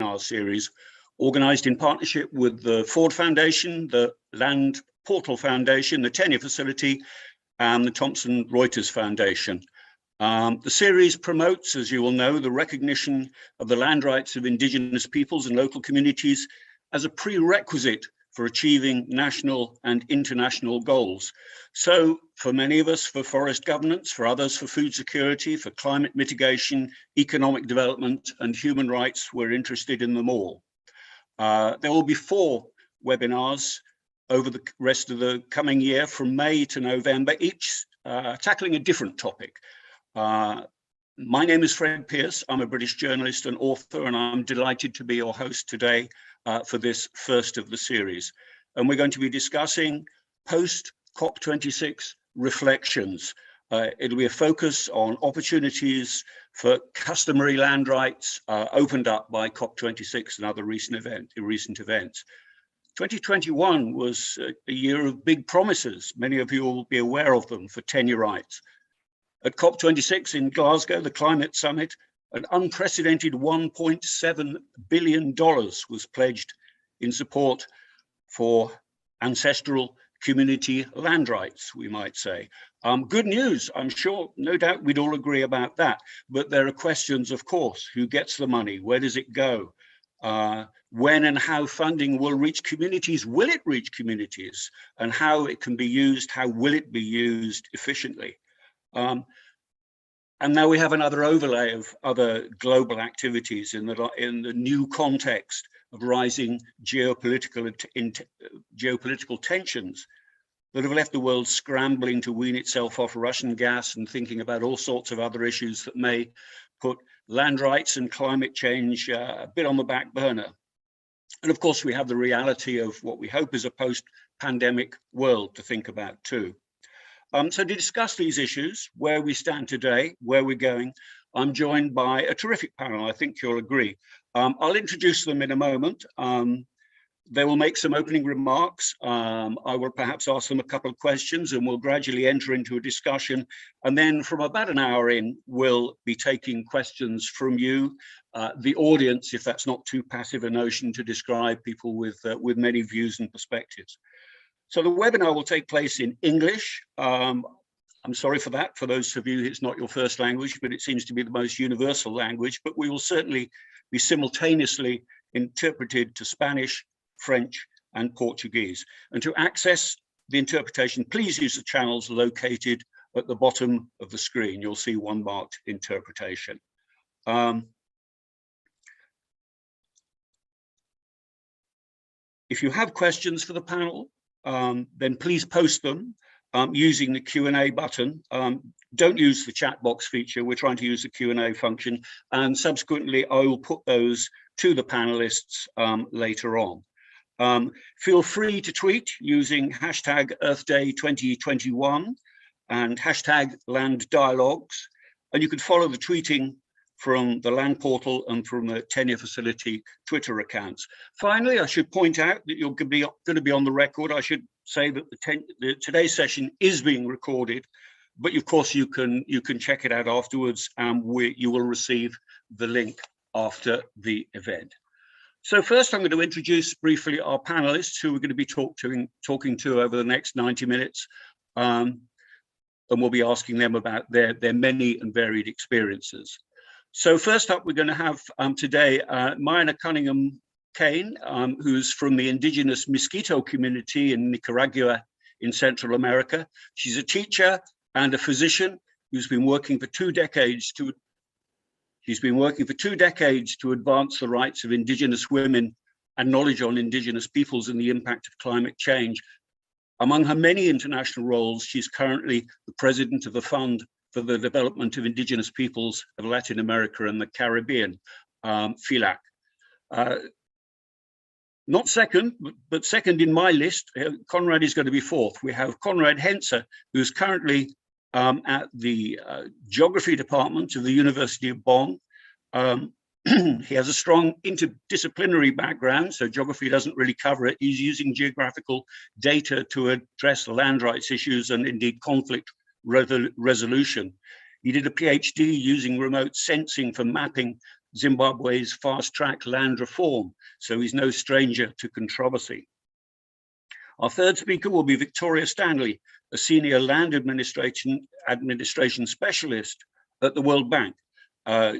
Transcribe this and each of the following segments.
webinar series organized in partnership with the Ford Foundation, the Land Portal Foundation, the Tenure Facility, and the Thomson Reuters Foundation. The series promotes, as you will know, the recognition of the land rights of Indigenous peoples and local communities as a prerequisite for achieving national and international goals. So for many of us, for forest governance, for others, for food security, for climate mitigation, economic development, and human rights, we're interested in them all. There will be 4 webinars over the rest of the coming year from May to November, each tackling a different topic. My name is Fred Pearce. I'm a British journalist and author, and I'm delighted to be your host today for this first of the series. And we're going to be discussing post-COP26 reflections. It'll be a focus on opportunities for customary land rights opened up by COP26 and other recent events. 2021 was a year of big promises. Many of you will be aware of them for tenure rights. At COP26 in Glasgow, the climate summit, an unprecedented $1.7 billion was pledged in support for ancestral community land rights, we might say. Good news, I'm sure, no doubt we'd all agree about that, but there are questions, of course: who gets the money? Where does it go? When and how funding will reach communities? Will it reach communities? And how it can be used? How will it be used efficiently? And now we have another overlay of other global activities in the new context of rising geopolitical tensions that have left the world scrambling to wean itself off Russian gas and thinking about all sorts of other issues that may put land rights and climate change a bit on the back burner. And of course, we have the reality of what we hope is a post-pandemic world to think about too. So to discuss these issues, where we stand today, where we're going, I'm joined by a terrific panel, I think you'll agree. I'll introduce them in a moment. They will make some opening remarks. I will perhaps ask them a couple of questions, and we'll gradually enter into a discussion. And then from about an hour in, we'll be taking questions from you, the audience, if that's not too passive a notion to describe people with many views and perspectives. So the webinar will take place in English. I'm sorry for that. For those of you, it's not your first language, but it seems to be the most universal language. But we will certainly be simultaneously interpreted to Spanish, French, and Portuguese. And to access the interpretation, please use the channels located at the bottom of the screen. You'll see one marked interpretation. If you have questions for the panel, then please post them using the Q&A button. Don't use the chat box feature. We're trying to use the Q&A function, and subsequently I will put those to the panelists later on. Feel free to tweet using hashtag Earth Day 2021 and hashtag Land Dialogues, and you can follow the tweeting from the Land Portal and from the Tenure Facility Twitter accounts. Finally, I should point out that you're going to be on the record. I should say that today's session is being recorded, but of course you can check it out afterwards, and you will receive the link after the event. So first, I'm going to introduce briefly our panelists who we're going to be talking to over the next 90 minutes, and we'll be asking them about their many and varied experiences. So first up, we're going to have today Mayana Cunningham-Kane, who's from the indigenous Mosquito community in Nicaragua in Central America. She's a teacher and a physician who's been working for 2 decades to advance the rights of indigenous women and knowledge on indigenous peoples and the impact of climate change. Among her many international roles, she's currently the president of the Fund for the Development of Indigenous Peoples of Latin America and the Caribbean, FILAC. Not second, but second in my list. Conrad is going to be fourth. We have Conrad Henze, who's currently at the Geography Department of the University of Bonn. He has a strong interdisciplinary background, so geography doesn't really cover it. He's using geographical data to address land rights issues and indeed conflict resolution. He did a PhD using remote sensing for mapping Zimbabwe's fast-track land reform, so he's no stranger to controversy. Our third speaker will be Victoria Stanley, a senior land administration specialist at the World Bank.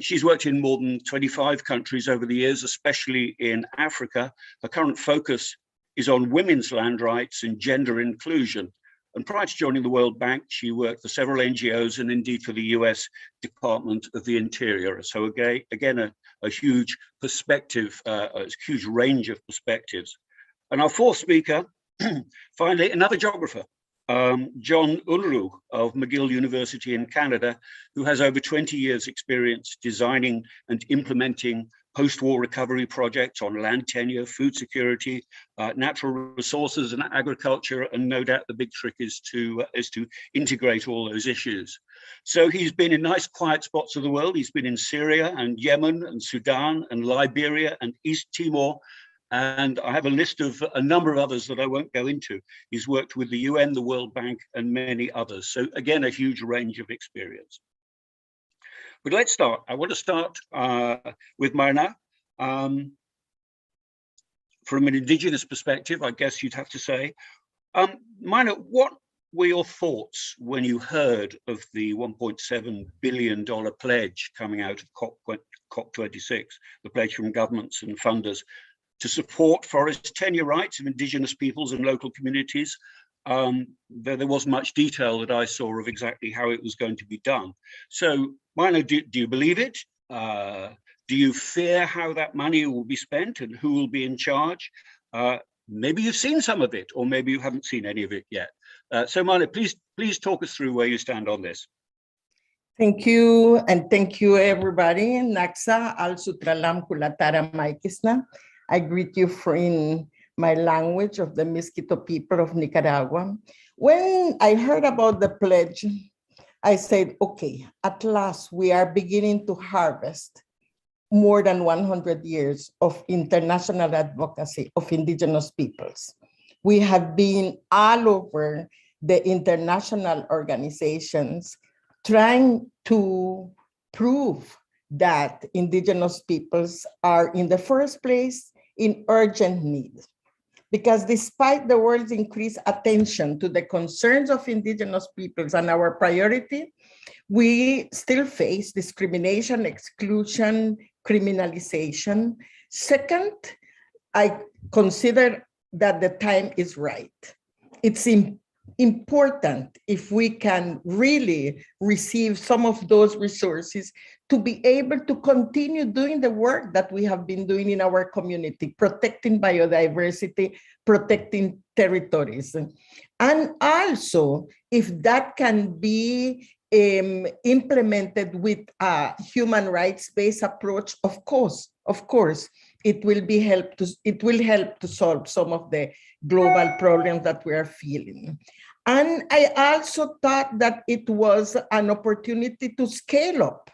She's worked in more than 25 countries over the years, especially in Africa. Her current focus is on women's land rights and gender inclusion. And prior to joining the World Bank, she worked for several NGOs and indeed for the US Department of the Interior. So again, a huge perspective, a huge range of perspectives. And our fourth speaker, finally, another geographer, John Unruh of McGill University in Canada, who has over 20 years experience designing and implementing post-war recovery projects on land tenure, food security, natural resources and agriculture, and no doubt the big trick is to integrate all those issues. So he's been in nice quiet spots of the world. He's been in Syria and Yemen and Sudan and Liberia and East Timor, and I have a list of a number of others that I won't go into. He's worked with the UN, the World Bank, and many others. So again, a huge range of experience. But let's start. I want to start with Maina. From an Indigenous perspective, I guess you'd have to say. Maina, what were your thoughts when you heard of the $1.7 billion pledge coming out of COP26, the pledge from governments and funders to support forest tenure rights of Indigenous peoples and local communities? There wasn't much detail that I saw of exactly how it was going to be done. So, Maina, do you believe it? Do you fear how that money will be spent and who will be in charge? Maybe you've seen some of it, or maybe you haven't seen any of it yet. So, Maina, please talk us through where you stand on this. Thank you, and thank you, everybody. Naksa al sutralam kulatara maikisna. I greet you in my language of the Miskito people of Nicaragua. When I heard about the pledge, I said, okay, at last we are beginning to harvest more than 100 years of international advocacy of Indigenous peoples. We have been all over the international organizations trying to prove that Indigenous peoples are in the first place in urgent need. Because despite the world's increased attention to the concerns of Indigenous peoples and our priority, we still face discrimination, exclusion, criminalization. Second, I consider that the time is right. It's important if we can really receive some of those resources to be able to continue doing the work that we have been doing in our community, protecting biodiversity, protecting territories. And also, if that can be implemented with a human rights-based approach, of course, it will help to solve some of the global problems that we are feeling. And I also thought that it was an opportunity to scale up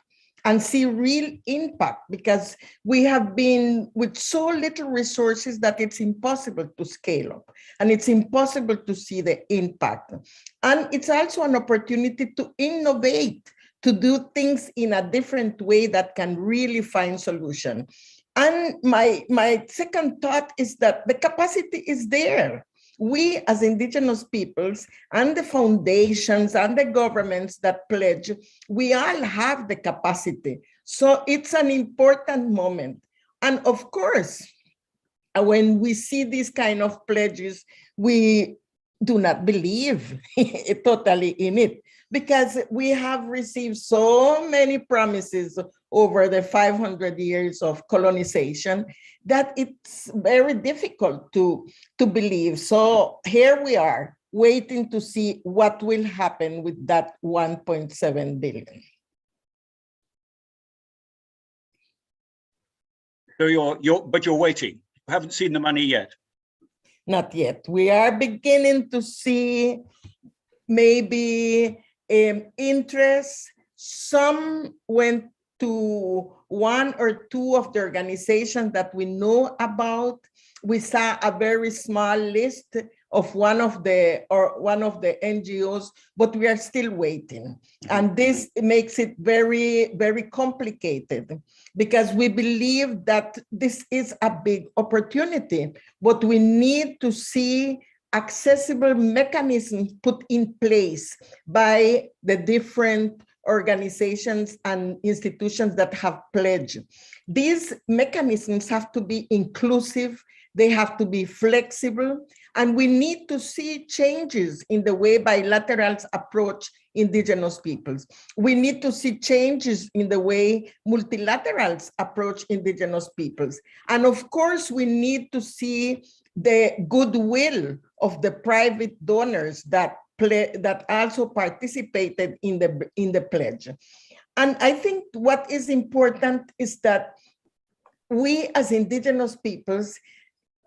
and see real impact, because we have been with so little resources that it's impossible to scale up and it's impossible to see the impact. And it's also an opportunity to innovate, to do things in a different way that can really find solution. And my second thought is that the capacity is there. We as Indigenous peoples and the foundations and the governments that pledge, we all have the capacity. So it's an important moment. And of course, when we see these kind of pledges, we do not believe totally in it, because we have received so many promises over the 500 years of colonization that it's very difficult to believe. So here we are waiting to see what will happen with that 1.7 billion. So you're waiting. You haven't seen the money yet. Not yet. We are beginning to see maybe interest. Some went to one or two of the organizations that we know about. We saw a very small list of one of the NGOs, but we are still waiting. And this makes it very, very complicated because we believe that this is a big opportunity, but we need to see accessible mechanisms put in place by the different organizations and institutions that have pledged. These mechanisms have to be inclusive, they have to be flexible, and we need to see changes in the way bilaterals approach indigenous peoples. We need to see changes in the way multilaterals approach indigenous peoples. And of course, we need to see the goodwill of the private donors that also participated in the pledge. And I think what is important is that we as indigenous peoples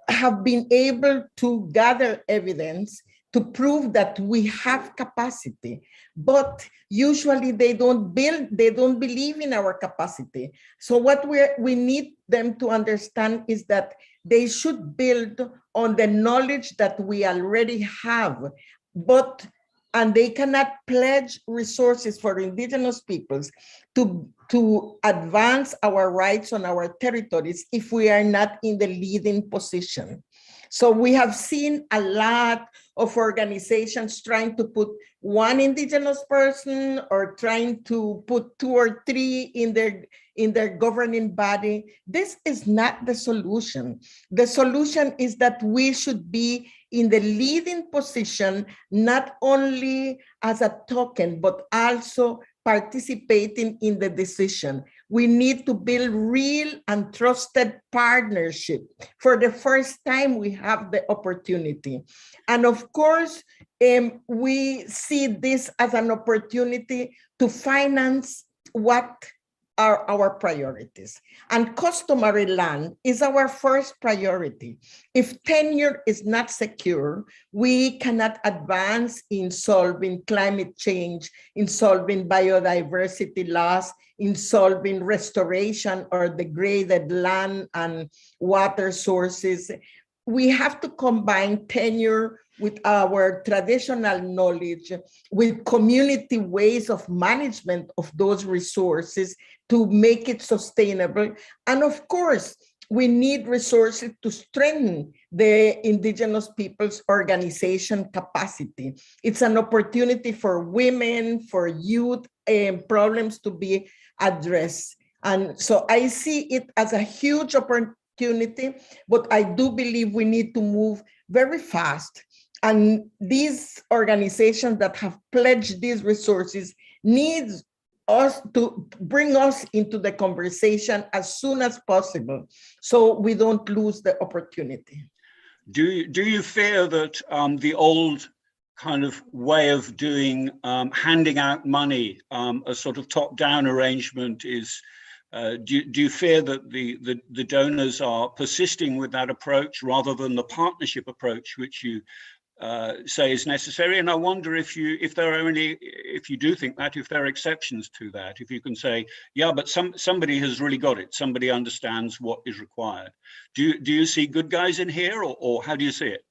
have been able to gather evidence to prove that we have capacity, but usually they don't believe in our capacity. So what we need them to understand is that they should build on the knowledge that we already have, and they cannot pledge resources for indigenous peoples to advance our rights on our territories if we are not in the leading position. So we have seen a lot of organizations trying to put one indigenous person or trying to put 2 or 3 in their governing body. This is not the solution. The solution is that we should be in the leading position, not only as a token, but also participating in the decision. We need to build real and trusted partnership. For the first time, we have the opportunity. And of course, we see this as an opportunity to finance what are our priorities. And customary land is our first priority. If tenure is not secure, we cannot advance in solving climate change, in solving biodiversity loss, in solving restoration or degraded land and water sources. We have to combine tenure with our traditional knowledge, with community ways of management of those resources to make it sustainable. And of course, we need resources to strengthen the indigenous people's organization capacity. It's an opportunity for women, for youth, problems to be addressed. And so I see it as a huge opportunity, but I do believe we need to move very fast. And these organizations that have pledged these resources need us to bring us into the conversation as soon as possible so we don't lose the opportunity. Do you fear that the old kind of way of doing handing out money, a sort of top-down arrangement is, do you fear that the donors are persisting with that approach rather than the partnership approach which you say is necessary? And I wonder if you do think that, if there are exceptions to that, if you can say, yeah, but somebody has really got it, somebody understands what is required. Do you see good guys in here, or how do you see it?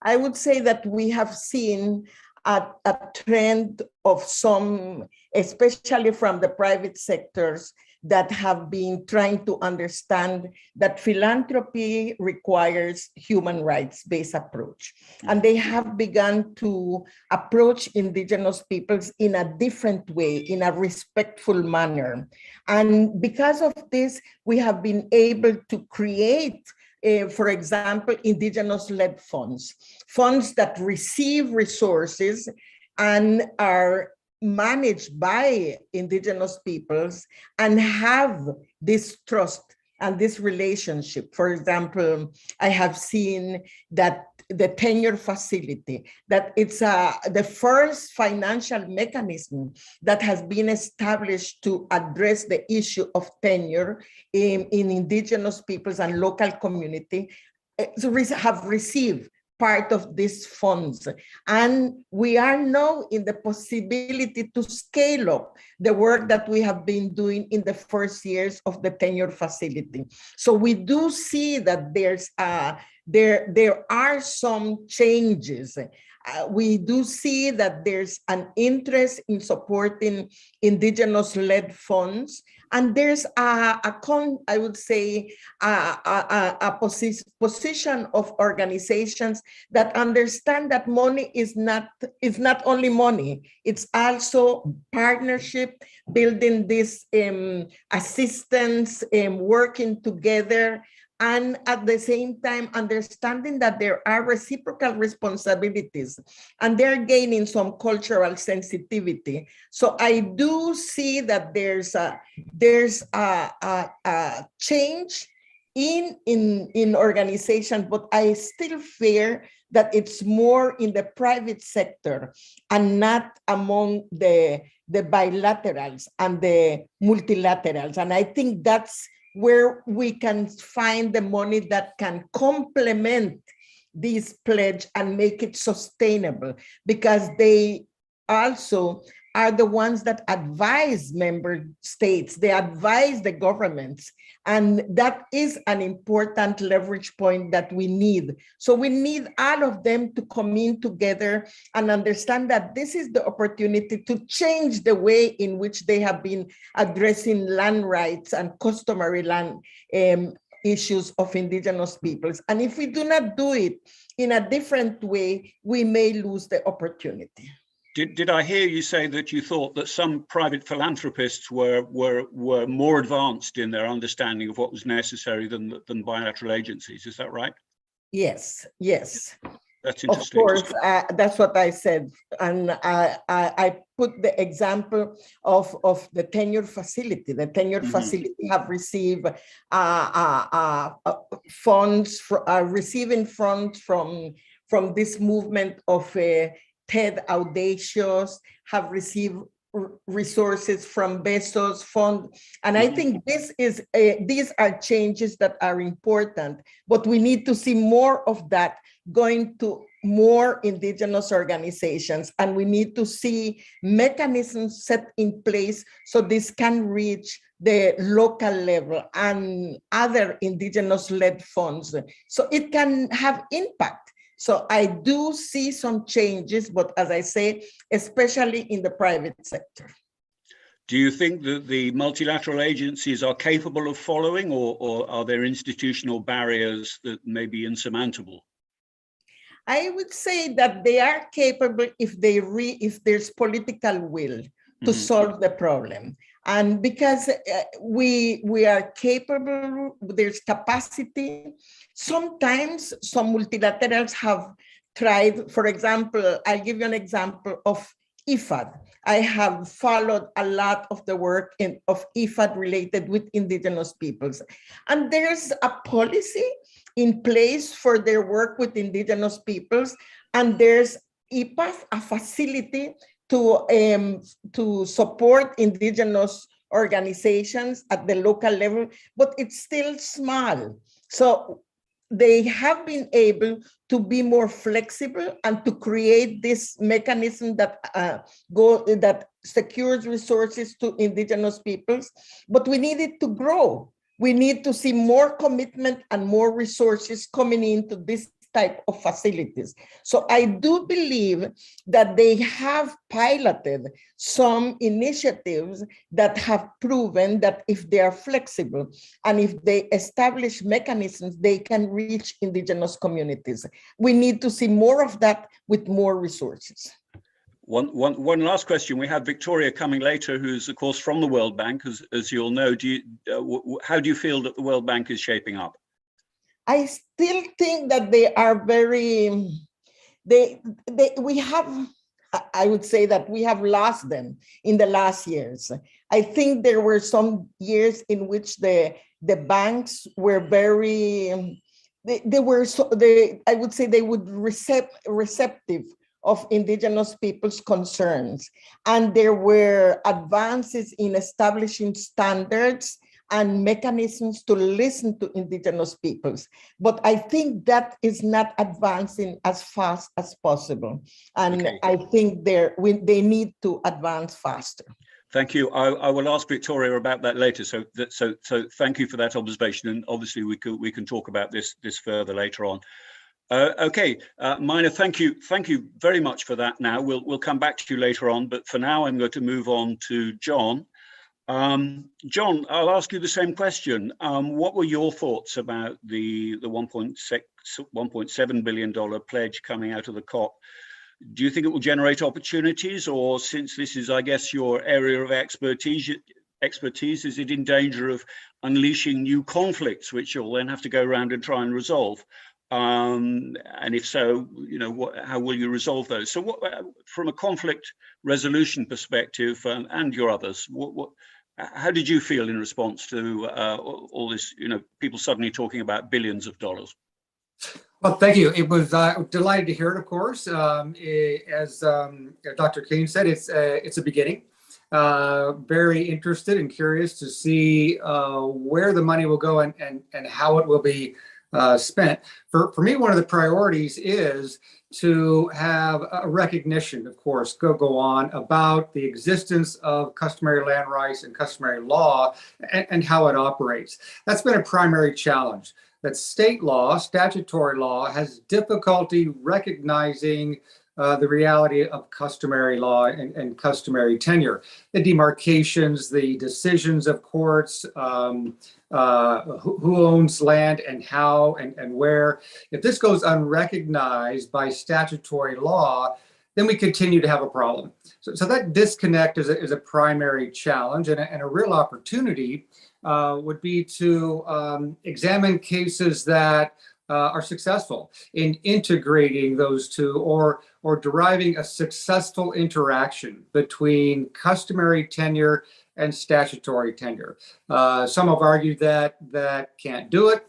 I would say that we have seen a trend of some, especially from the private sectors, that have been trying to understand that philanthropy requires human rights-based approach. And they have begun to approach indigenous peoples in a different way, in a respectful manner. And because of this, we have been able to create, for example, indigenous-led funds that receive resources and are managed by indigenous peoples and have this trust and this relationship. For example, I have seen that the tenure facility, that it's the first financial mechanism that has been established to address the issue of tenure in indigenous peoples and local community, have received part of these funds. And we are now in the possibility to scale up the work that we have been doing in the first years of the tenure facility. So we do see that there's there are some changes. We do see that there's an interest in supporting indigenous-led funds, and there's I would say a position of organizations that understand that money is not only money, it's also partnership, building this assistance, working together, and at the same time understanding that there are reciprocal responsibilities, and they're gaining some cultural sensitivity. So I do see that there's a change in organization, but I still fear that it's more in the private sector and not among the bilaterals and the multilaterals. And I think that's where we can find the money that can complement this pledge and make it sustainable, because they also are the ones that advise member states, they advise the governments, and that is an important leverage point that we need. So we need all of them to come in together and understand that this is the opportunity to change the way in which they have been addressing land rights and customary land issues of indigenous peoples. And if we do not do it in a different way, we may lose the opportunity. Did I hear you say that you thought that some private philanthropists were more advanced in their understanding of what was necessary than bilateral agencies? Is that right? Yes. That's interesting. Of course, that's what I said. And I put the example of the tenure facility. The tenure facility have received funds, receiving funds from this movement of TED Audacious, have received resources from Bezos Fund. And I think these are changes that are important, but we need to see more of that going to more indigenous organizations. And we need to see mechanisms set in place so this can reach the local level and other indigenous-led funds, so it can have impact. So I do see some changes, but as I say, especially in the private sector. Do you think that the multilateral agencies are capable of following, or are there institutional barriers that may be insurmountable? I would say that they are capable if there's political will to solve the problem. And because we are capable, there's capacity. Sometimes some multilaterals have tried, for example, I'll give you an example of IFAD. I have followed a lot of the work of IFAD related with indigenous peoples. And there's a policy in place for their work with indigenous peoples. And there's IPAF, a facility to support indigenous organizations at the local level, but it's still small. So they have been able to be more flexible and to create this mechanism that secures resources to indigenous peoples, but we need it to grow. We need to see more commitment and more resources coming into this type of facilities. So I do believe that they have piloted some initiatives that have proven that if they are flexible and if they establish mechanisms, they can reach indigenous communities. We need to see more of that with more resources. One last question. We have Victoria coming later, who's of course from the World Bank, as you'll know. How do you feel that the World Bank is shaping up? I still think that they are very, I would say that we have lost them in the last years. I think there were some years in which the banks were very, I would say they would receptive of indigenous people's concerns. And there were advances in establishing standards and mechanisms to listen to indigenous peoples. But I think that is not advancing as fast as possible. And I think they need to advance faster. Thank you. I will ask Victoria about that later. So thank you for that observation. And obviously we can talk about this further later on. Okay, Mina, thank you very much for that. Now we'll come back to you later on, but for now I'm going to move on to John. John, I'll ask you the same question. What were your thoughts about the $1.7 billion pledge coming out of the COP? Do you think it will generate opportunities, or since this is, I guess, your area of expertise, is it in danger of unleashing new conflicts, which you'll then have to go around and try and resolve? And if so, how will you resolve those? So, from a conflict resolution perspective, and your others, how did you feel in response to all this? People suddenly talking about billions of dollars. Well, thank you. It was delighted to hear it, of course. As Dr. King said, it's a beginning. Very interested and curious to see where the money will go and how it will be spent. For me, one of the priorities is to have a recognition, of course, go on about the existence of customary land rights and customary law and how it operates. That's been a primary challenge. That state law, statutory law, has difficulty recognizing the reality of customary law and customary tenure. The demarcations, the decisions of courts, who owns land and how and where. If this goes unrecognized by statutory law, then we continue to have a problem. So that disconnect is a primary challenge, and a real opportunity would be to examine cases that are successful in integrating those two, or deriving a successful interaction between customary tenure and statutory tenure. Some have argued that can't do it.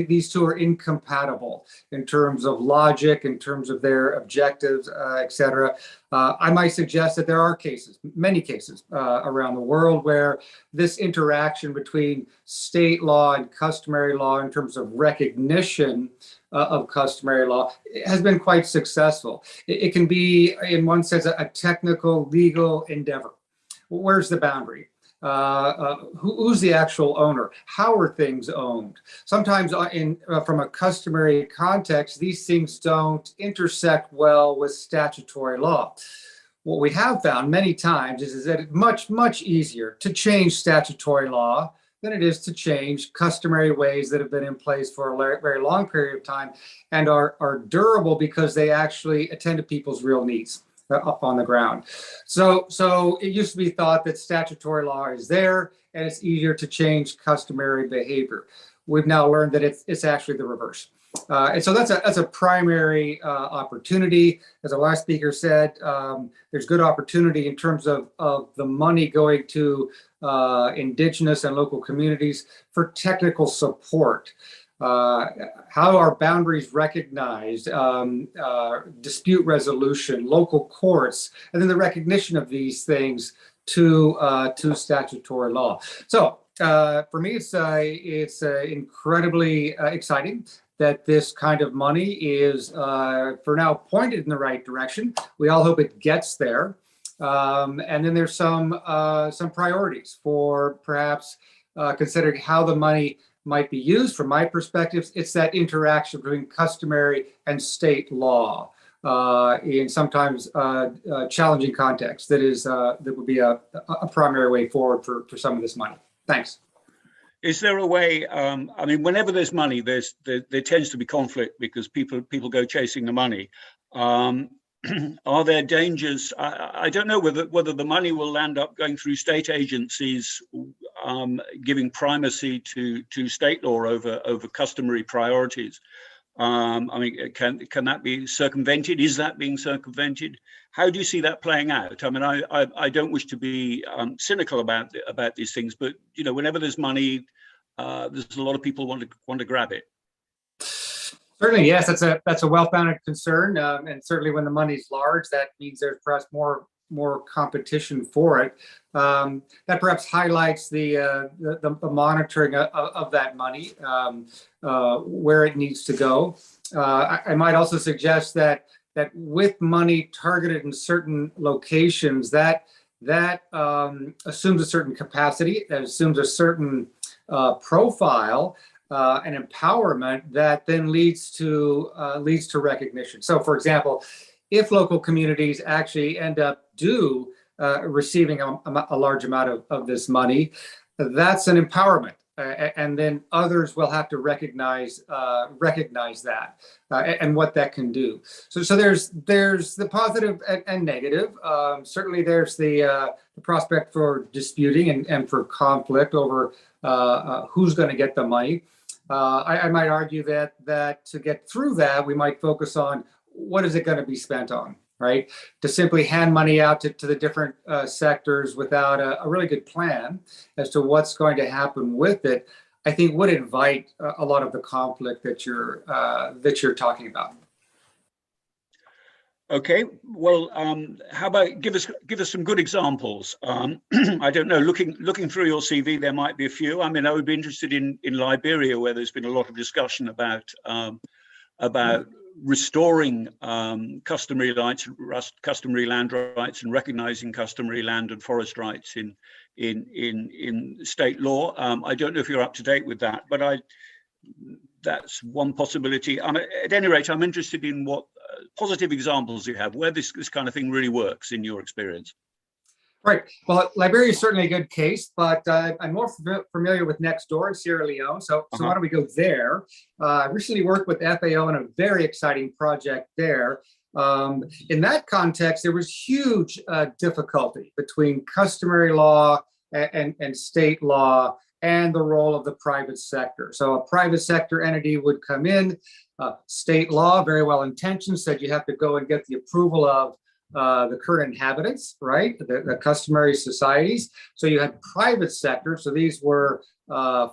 These two are incompatible in terms of logic, in terms of their objectives, etc. I might suggest that there are cases, many cases around the world, where this interaction between state law and customary law in terms of recognition of customary law has been quite successful. It can be, in one sense, a technical legal endeavor. Where's the boundary? Who's the actual owner? How are things owned? Sometimes from a customary context, these things don't intersect well with statutory law. What we have found many times is that it's much, much easier to change statutory law than it is to change customary ways that have been in place for a very long period of time and are durable because they actually attend to people's real needs up on the ground. So it used to be thought that statutory law is there and it's easier to change customary behavior. We've now learned that it's actually the reverse. And so that's a primary opportunity. As our last speaker said, there's good opportunity in terms of the money going to indigenous and local communities for technical support. How are boundaries recognized, dispute resolution, local courts, and then the recognition of these things to statutory law. So for me, it's incredibly exciting that this kind of money is for now pointed in the right direction. We all hope it gets there. And then there's some priorities for perhaps considering how the money might be used. From my perspective, it's that interaction between customary and state law in sometimes challenging contexts that would be a primary way forward for some of this money. Thanks. Is there a way? I mean, whenever there's money, there tends to be conflict because people go chasing the money. Are there dangers? I don't know whether the money will end up going through state agencies, giving primacy to state law over customary priorities. I mean, can that be circumvented? Is that being circumvented? How do you see that playing out? I mean, I don't wish to be cynical about these things, but whenever there's money, there's a lot of people want to grab it. Certainly, yes, that's a well-founded concern, and certainly when the money's large, that means there's perhaps more competition for it. That perhaps highlights the monitoring of that money, where it needs to go. I might also suggest that with money targeted in certain locations, that that assumes a certain capacity, that assumes a certain profile and empowerment that then leads to recognition. So, for example, if local communities actually end up receiving a large amount of this money, that's an empowerment. And then others will have to recognize that and what that can do. So there's the positive and negative. Certainly, there's the prospect for disputing and for conflict over who's going to get the money. I might argue that to get through that, we might focus on what is it going to be spent on, right? To simply hand money out to the different sectors without a really good plan as to what's going to happen with it, I think would invite a lot of the conflict that you're talking about. Okay, well, how about give us some good examples? I don't know. Looking through your CV, there might be a few. I mean, I would be interested in Liberia, where there's been a lot of discussion about restoring customary land rights and recognizing customary land and forest rights in state law. I don't know if you're up to date with that, but that's one possibility. At any rate, I'm interested in what positive examples you have where this kind of thing really works in your experience. Right. Well, Liberia is certainly a good case, but I'm more familiar with next door in Sierra Leone. So why don't we go there? I recently worked with FAO on a very exciting project there. In that context, there was huge difficulty between customary law and state law and the role of the private sector. So a private sector entity would come in, state law, very well intentioned, said you have to go and get the approval of the current inhabitants, right? The customary societies. So you had private sector. So these were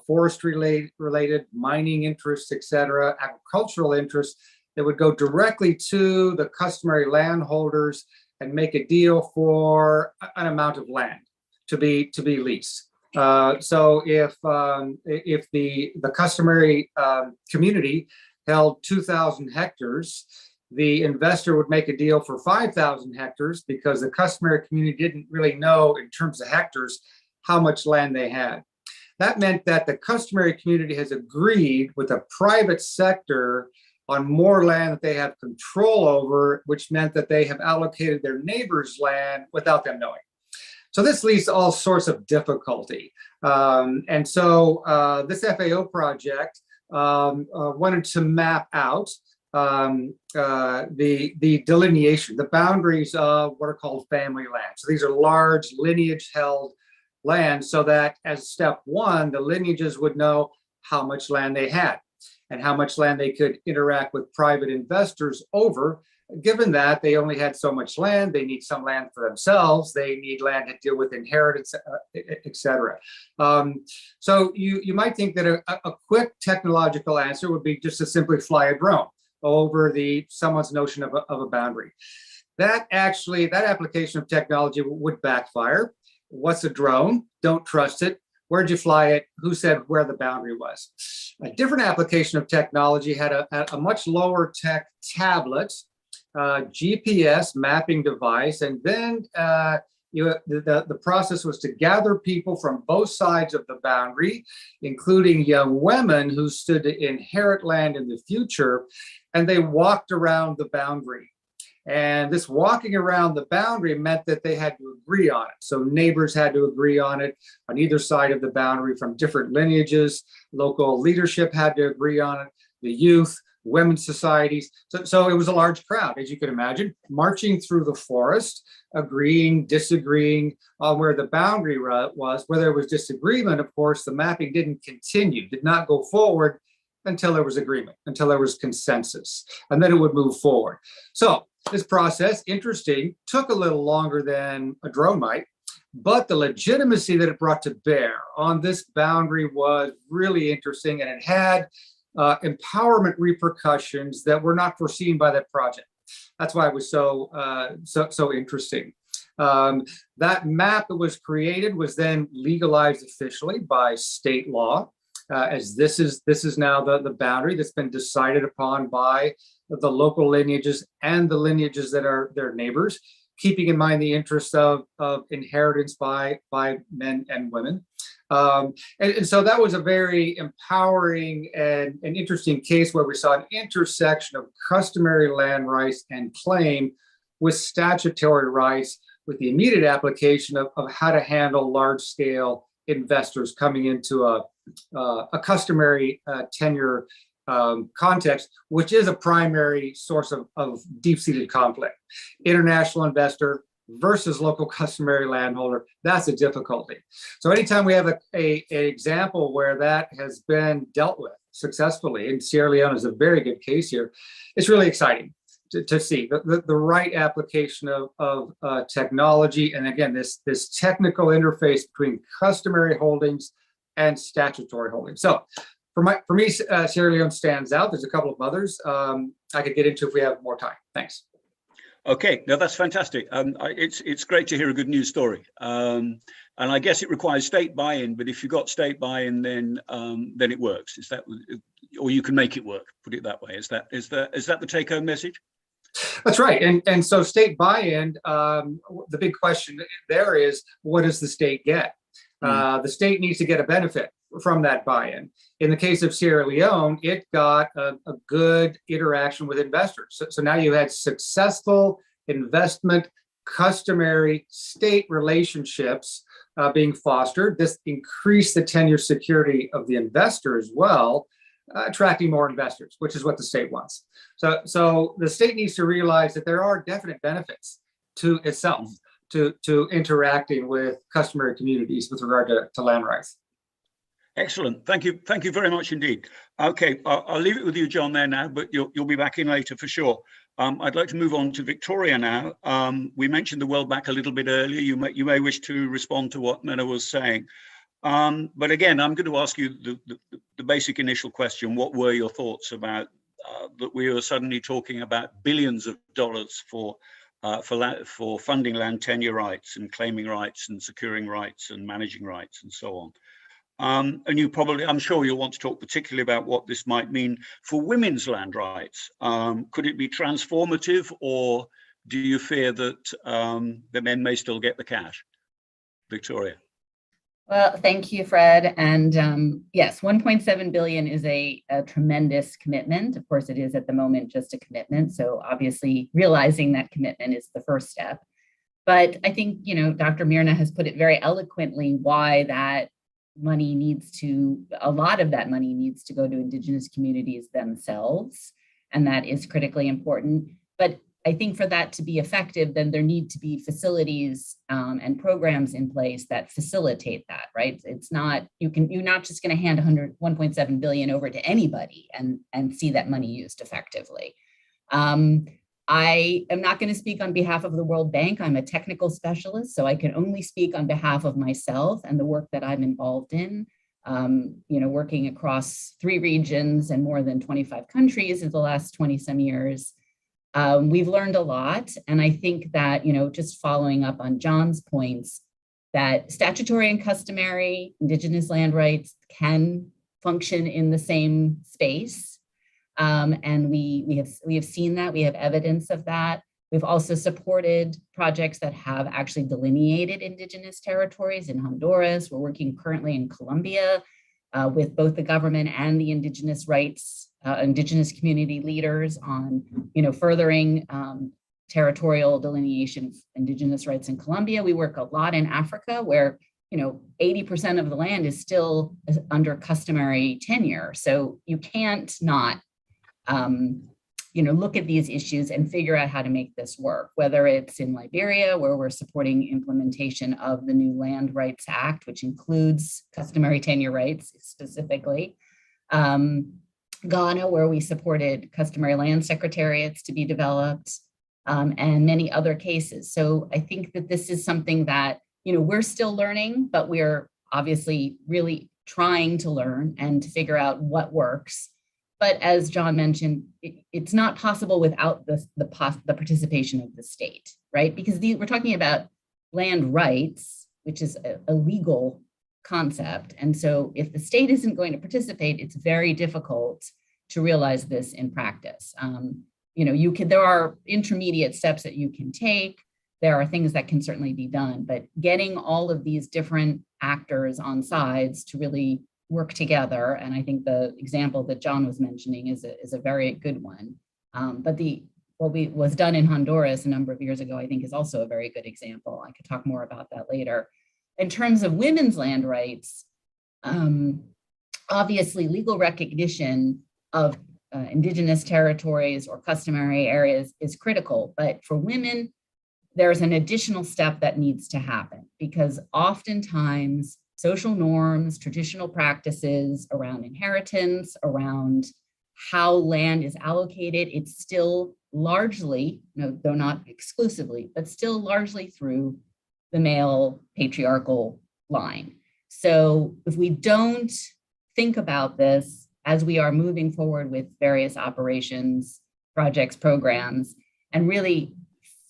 forestry related, mining interests, et cetera, agricultural interests that would go directly to the customary landholders and make a deal for an amount of land to be leased. So if the customary community held 2,000 hectares, the investor would make a deal for 5,000 hectares because the customary community didn't really know in terms of hectares how much land they had. That meant that the customary community has agreed with the private sector on more land that they have control over, which meant that they have allocated their neighbors' land without them knowing. So this leads to all sorts of difficulty. And so this FAO project wanted to map out the delineation, the boundaries of what are called family lands. So these are large lineage-held lands, so that as step one, the lineages would know how much land they had and how much land they could interact with private investors over. Given that they only had so much land, they need some land for themselves, they need land to deal with inheritance, et cetera. So you might think that a quick technological answer would be just to simply fly a drone over someone's notion of a boundary. That application of technology would backfire. What's a drone? Don't trust it. Where'd you fly it? Who said where the boundary was? A different application of technology had a much lower tech tablet, GPS mapping device, and then the process was to gather people from both sides of the boundary, including young women who stood to inherit land in the future, and they walked around the boundary. And this walking around the boundary meant that they had to agree on it. So neighbors had to agree on it on either side of the boundary from different lineages. Local leadership had to agree on it, the youth, women's societies. So it was a large crowd, as you can imagine, marching through the forest, agreeing, disagreeing on where the boundary was. Where there was disagreement, of course, the mapping didn't continue, did not go forward until there was agreement, until there was consensus, and then it would move forward. So this process, interesting, took a little longer than a drone might, but the legitimacy that it brought to bear on this boundary was really interesting, and it had empowerment repercussions that were not foreseen by that project. That's why it was so interesting. That map that was created was then legalized officially by state law, as this is now the boundary that's been decided upon by the local lineages and the lineages that are their neighbors. keeping in mind the interests of inheritance by men and women. And so that was a very empowering and an interesting case where we saw an intersection of customary land rights and claim with statutory rights, with the immediate application of how to handle large-scale investors coming into a customary tenure context, which is a primary source of deep-seated conflict. International investor versus local customary landholder, that's a difficulty. So anytime we have an example where that has been dealt with successfully, and Sierra Leone is a very good case here, it's really exciting to see the right application of technology. And again, this technical interface between customary holdings and statutory holdings. So for me, Sierra Leone stands out. There's a couple of others I could get into if we have more time. Thanks. Okay, no, that's fantastic. It's great to hear a good news story, and I guess it requires state buy-in. But if you've got state buy-in, then it works. Is that, or you can make it work? Put it that way. Is that the take-home message? That's right. And so state buy-in. The big question there is, what does the state get? The state needs to get a benefit from that buy-in. In the case of Sierra Leone, it got a good interaction with investors. So now you had successful investment, customary state relationships being fostered. This increased the tenure security of the investor as well, attracting more investors, which is what the state wants. So the state needs to realize that there are definite benefits to itself to interacting with customary communities with regard to land rights. Excellent. Thank you very much indeed. Okay, I'll leave it with you, John, there now, but you'll be back in later for sure. I'd like to move on to Victoria now. We mentioned the World Bank a little bit earlier. You may wish to respond to what Mena was saying. But again, I'm going to ask you the basic initial question. What were your thoughts about that we were suddenly talking about billions of dollars for funding land tenure rights and claiming rights and securing rights and managing rights and so on? And I'm sure you'll want to talk particularly about what this might mean for women's land rights. Could it be transformative, or do you fear that the men may still get the cash? Victoria. Well, thank you, Fred. And yes, 1.7 billion is a tremendous commitment. Of course, it is at the moment just a commitment. So obviously realizing that commitment is the first step. But I think, Dr. Mirna has put it very eloquently why that a lot of that money needs to go to Indigenous communities themselves. And that is critically important. But I think for that to be effective, then there need to be facilities and programs in place that facilitate that, right? It's not, you're not just going to hand 1.7 billion over to anybody and see that money used effectively. I am not going to speak on behalf of the World Bank. I'm a technical specialist, so I can only speak on behalf of myself and the work that I'm involved in. Working across 3 regions and more than 25 countries in the last 20 some years. We've learned a lot. And I think that, just following up on John's points, that statutory and customary Indigenous land rights can function in the same space. And we have seen that, we have evidence of that. We've also supported projects that have actually delineated Indigenous territories in Honduras. We're working currently in Colombia with both the government and the Indigenous rights, Indigenous community leaders on, furthering territorial delineation of Indigenous rights in Colombia. We work a lot in Africa where, 80% of the land is still under customary tenure. So you can't not look at these issues and figure out how to make this work, whether it's in Liberia, where we're supporting implementation of the new Land Rights Act, which includes customary tenure rights specifically. Ghana, where we supported customary land secretariats to be developed, and many other cases. So I think that this is something that, we're still learning, but we're obviously really trying to learn and to figure out what works. But as John mentioned, it's not possible without the participation of the state, right? Because we're talking about land rights, which is a legal concept. And so if the state isn't going to participate, it's very difficult to realize this in practice. There are intermediate steps that you can take. there are things that can certainly be done, but getting all of these different actors on sides to really work together, and I think the example that John was mentioning is a very good one. But what was done in Honduras a number of years ago, I think, is also a very good example. I could talk more about that later. In terms of women's land rights, obviously legal recognition of indigenous territories or customary areas is critical, but for women, there's an additional step that needs to happen, because oftentimes social norms, traditional practices around inheritance, around how land is allocated, it's still largely, though not exclusively, but still largely through the male patriarchal line. So if we don't think about this as we are moving forward with various operations, projects, programs, and really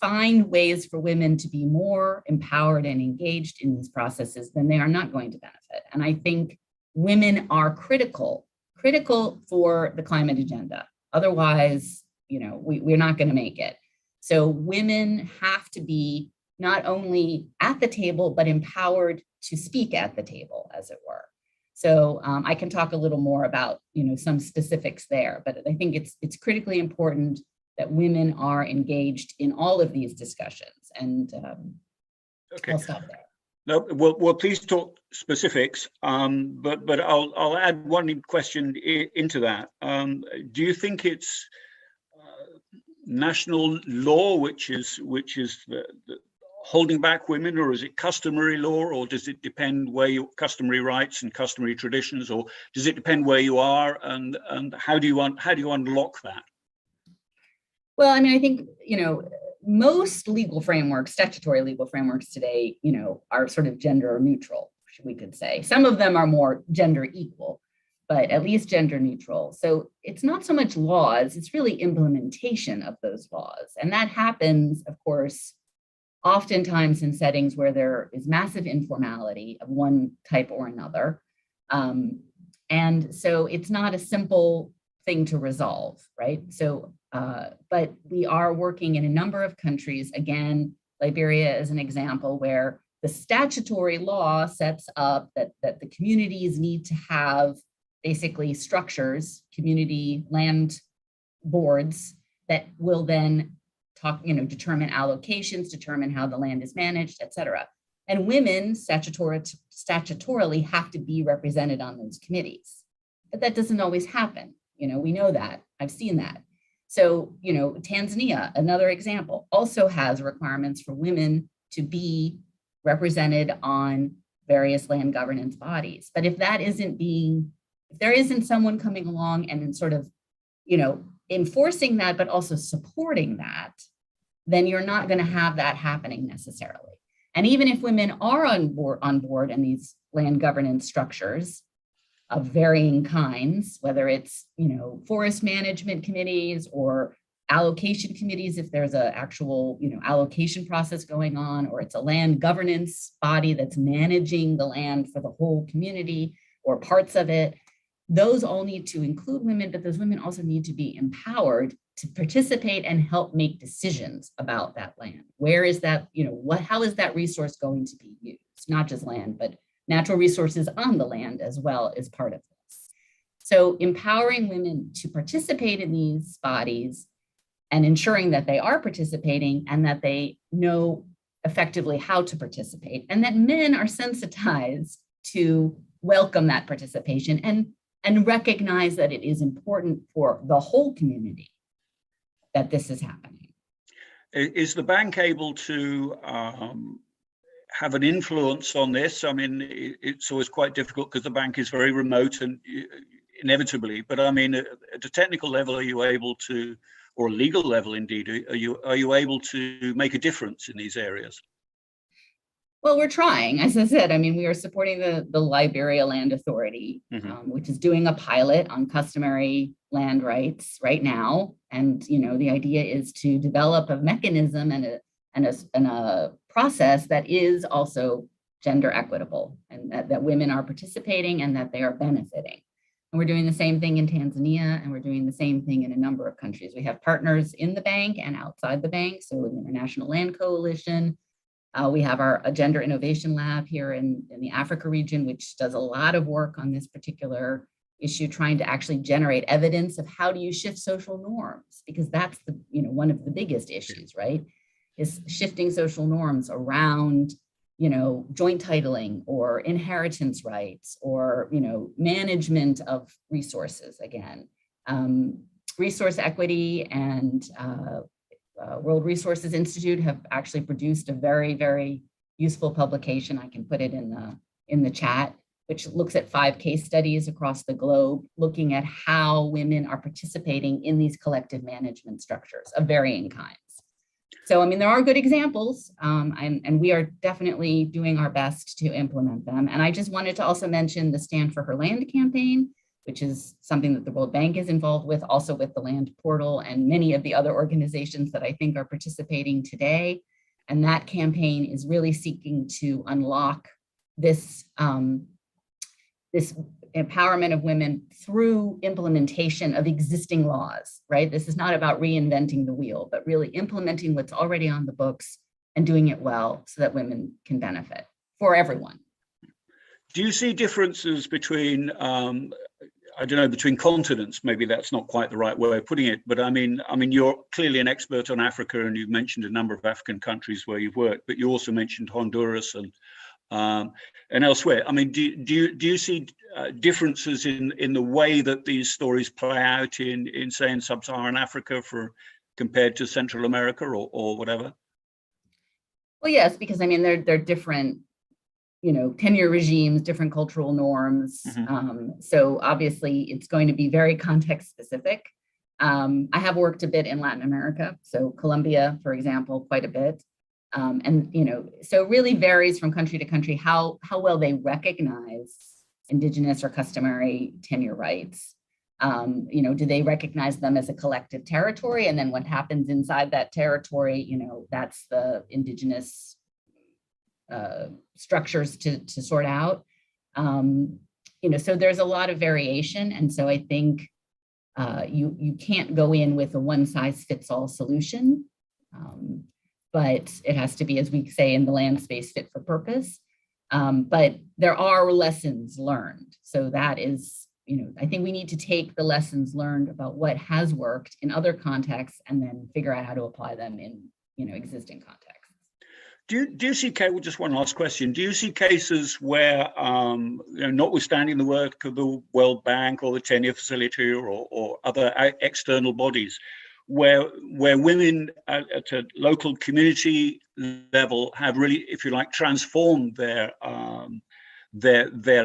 find ways for women to be more empowered and engaged in these processes, then they are not going to benefit. And I think women are critical for the climate agenda. Otherwise, we're not going to make it. So women have to be not only at the table, but empowered to speak at the table, as it were. So I can talk a little more about some specifics there, but I think it's critically important that women are engaged in all of these discussions. And okay. I'll stop there. No, well, please talk specifics, but I'll add one question into that. Do you think it's national law which is the holding back women, or is it customary law, or does it depend where you customary rights and customary traditions, or does it depend where you are, and how do you unlock that? Well, I mean, I think most legal frameworks, statutory legal frameworks today, are sort of gender neutral, we could say. Some of them are more gender equal, but at least gender neutral. So it's not so much laws, it's really implementation of those laws. And that happens, of course, oftentimes in settings where there is massive informality of one type or another. And so it's not a simple thing to resolve, right? So, but we are working in a number of countries. Again, Liberia is an example where the statutory law sets up that the communities need to have basically structures, community land boards that will then determine allocations, determine how the land is managed, et cetera. And women statutorily have to be represented on those committees. But that doesn't always happen. We know that. I've seen that. So, Tanzania, another example, also has requirements for women to be represented on various land governance bodies. But if there isn't someone coming along and then sort of, enforcing that, but also supporting that, then you're not going to have that happening necessarily. And even if women are on board in these land governance structures of varying kinds, whether it's, forest management committees or allocation committees, if there's an actual, allocation process going on, or it's a land governance body that's managing the land for the whole community or parts of it, those all need to include women, but those women also need to be empowered to participate and help make decisions about that land. Where is that, how is that resource going to be used? Not just land, but natural resources on the land as well is part of this. So empowering women to participate in these bodies and ensuring that they are participating and that they know effectively how to participate, and that men are sensitized to welcome that participation and recognize that it is important for the whole community that this is happening. Is the bank able to have an influence on this? I mean, it's always quite difficult because the bank is very remote and inevitably, but I mean, at a technical level, are you able to, or a legal level indeed, are you able to make a difference in these areas? Well, we're trying, as I said. I mean, we are supporting the Liberia Land Authority, which is doing a pilot on customary land rights right now. And, the idea is to develop a mechanism and a process that is also gender equitable, and that women are participating and that they are benefiting. And we're doing the same thing in Tanzania, and we're doing the same thing in a number of countries. We have partners in the bank and outside the bank. So in the International Land Coalition, we have our Gender Innovation Lab here in the Africa region, which does a lot of work on this particular issue, trying to actually generate evidence of how do you shift social norms, because that's the, one of the biggest issues, right? Is shifting social norms around, joint titling or inheritance rights or, management of resources again. Resource equity and World Resources Institute have actually produced a very, very useful publication. I can put it in the chat, which looks at 5 case studies across the globe, looking at how women are participating in these collective management structures of varying kinds. So, I mean, there are good examples, and we are definitely doing our best to implement them. And I just wanted to also mention the Stand for Her Land campaign, which is something that the World Bank is involved with, also with the Land Portal and many of the other organizations that I think are participating today. And that campaign is really seeking to unlock this, this empowerment of women through implementation of existing laws, right? This is not about reinventing the wheel, but really implementing what's already on the books and doing it well so that women can benefit for everyone. Do you see differences between, I don't know, between continents? Maybe that's not quite the right way of putting it, but I mean, you're clearly an expert on Africa, and you've mentioned a number of African countries where you've worked, but you also mentioned Honduras and elsewhere. I mean, do you see differences in the way that these stories play out in say in sub-Saharan Africa compared to Central America or whatever? Well, yes, because I mean they're different, tenure regimes, different cultural norms. Mm-hmm. So obviously it's going to be very context specific. I have worked a bit in Latin America, so Colombia, for example, quite a bit. And, so it really varies from country to country how well they recognize indigenous or customary tenure rights. Do they recognize them as a collective territory? And then what happens inside that territory, that's the indigenous structures to sort out. So there's a lot of variation. And so I think you can't go in with a one size fits all solution. But it has to be, as we say in the land space, fit for purpose. But there are lessons learned. So that is, I think we need to take the lessons learned about what has worked in other contexts and then figure out how to apply them in, existing contexts. Do you see, just one last question, do you see cases where, notwithstanding the work of the World Bank or the Tenure Facility or other external bodies, where women at a local community level have really, if you like, transformed their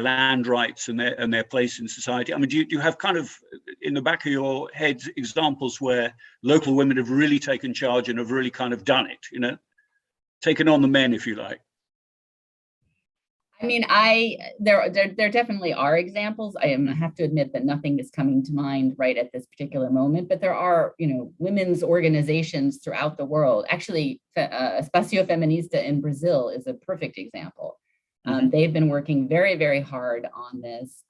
land rights and their place in society? I mean, do you have kind of in the back of your head examples where local women have really taken charge and have really kind of done it, taken on the men, if you like? I mean, there definitely are examples. I have to admit that nothing is coming to mind right at this particular moment, but there are, women's organizations throughout the world. Actually, Espacio Feminista in Brazil is a perfect example. They've been working very, very hard on this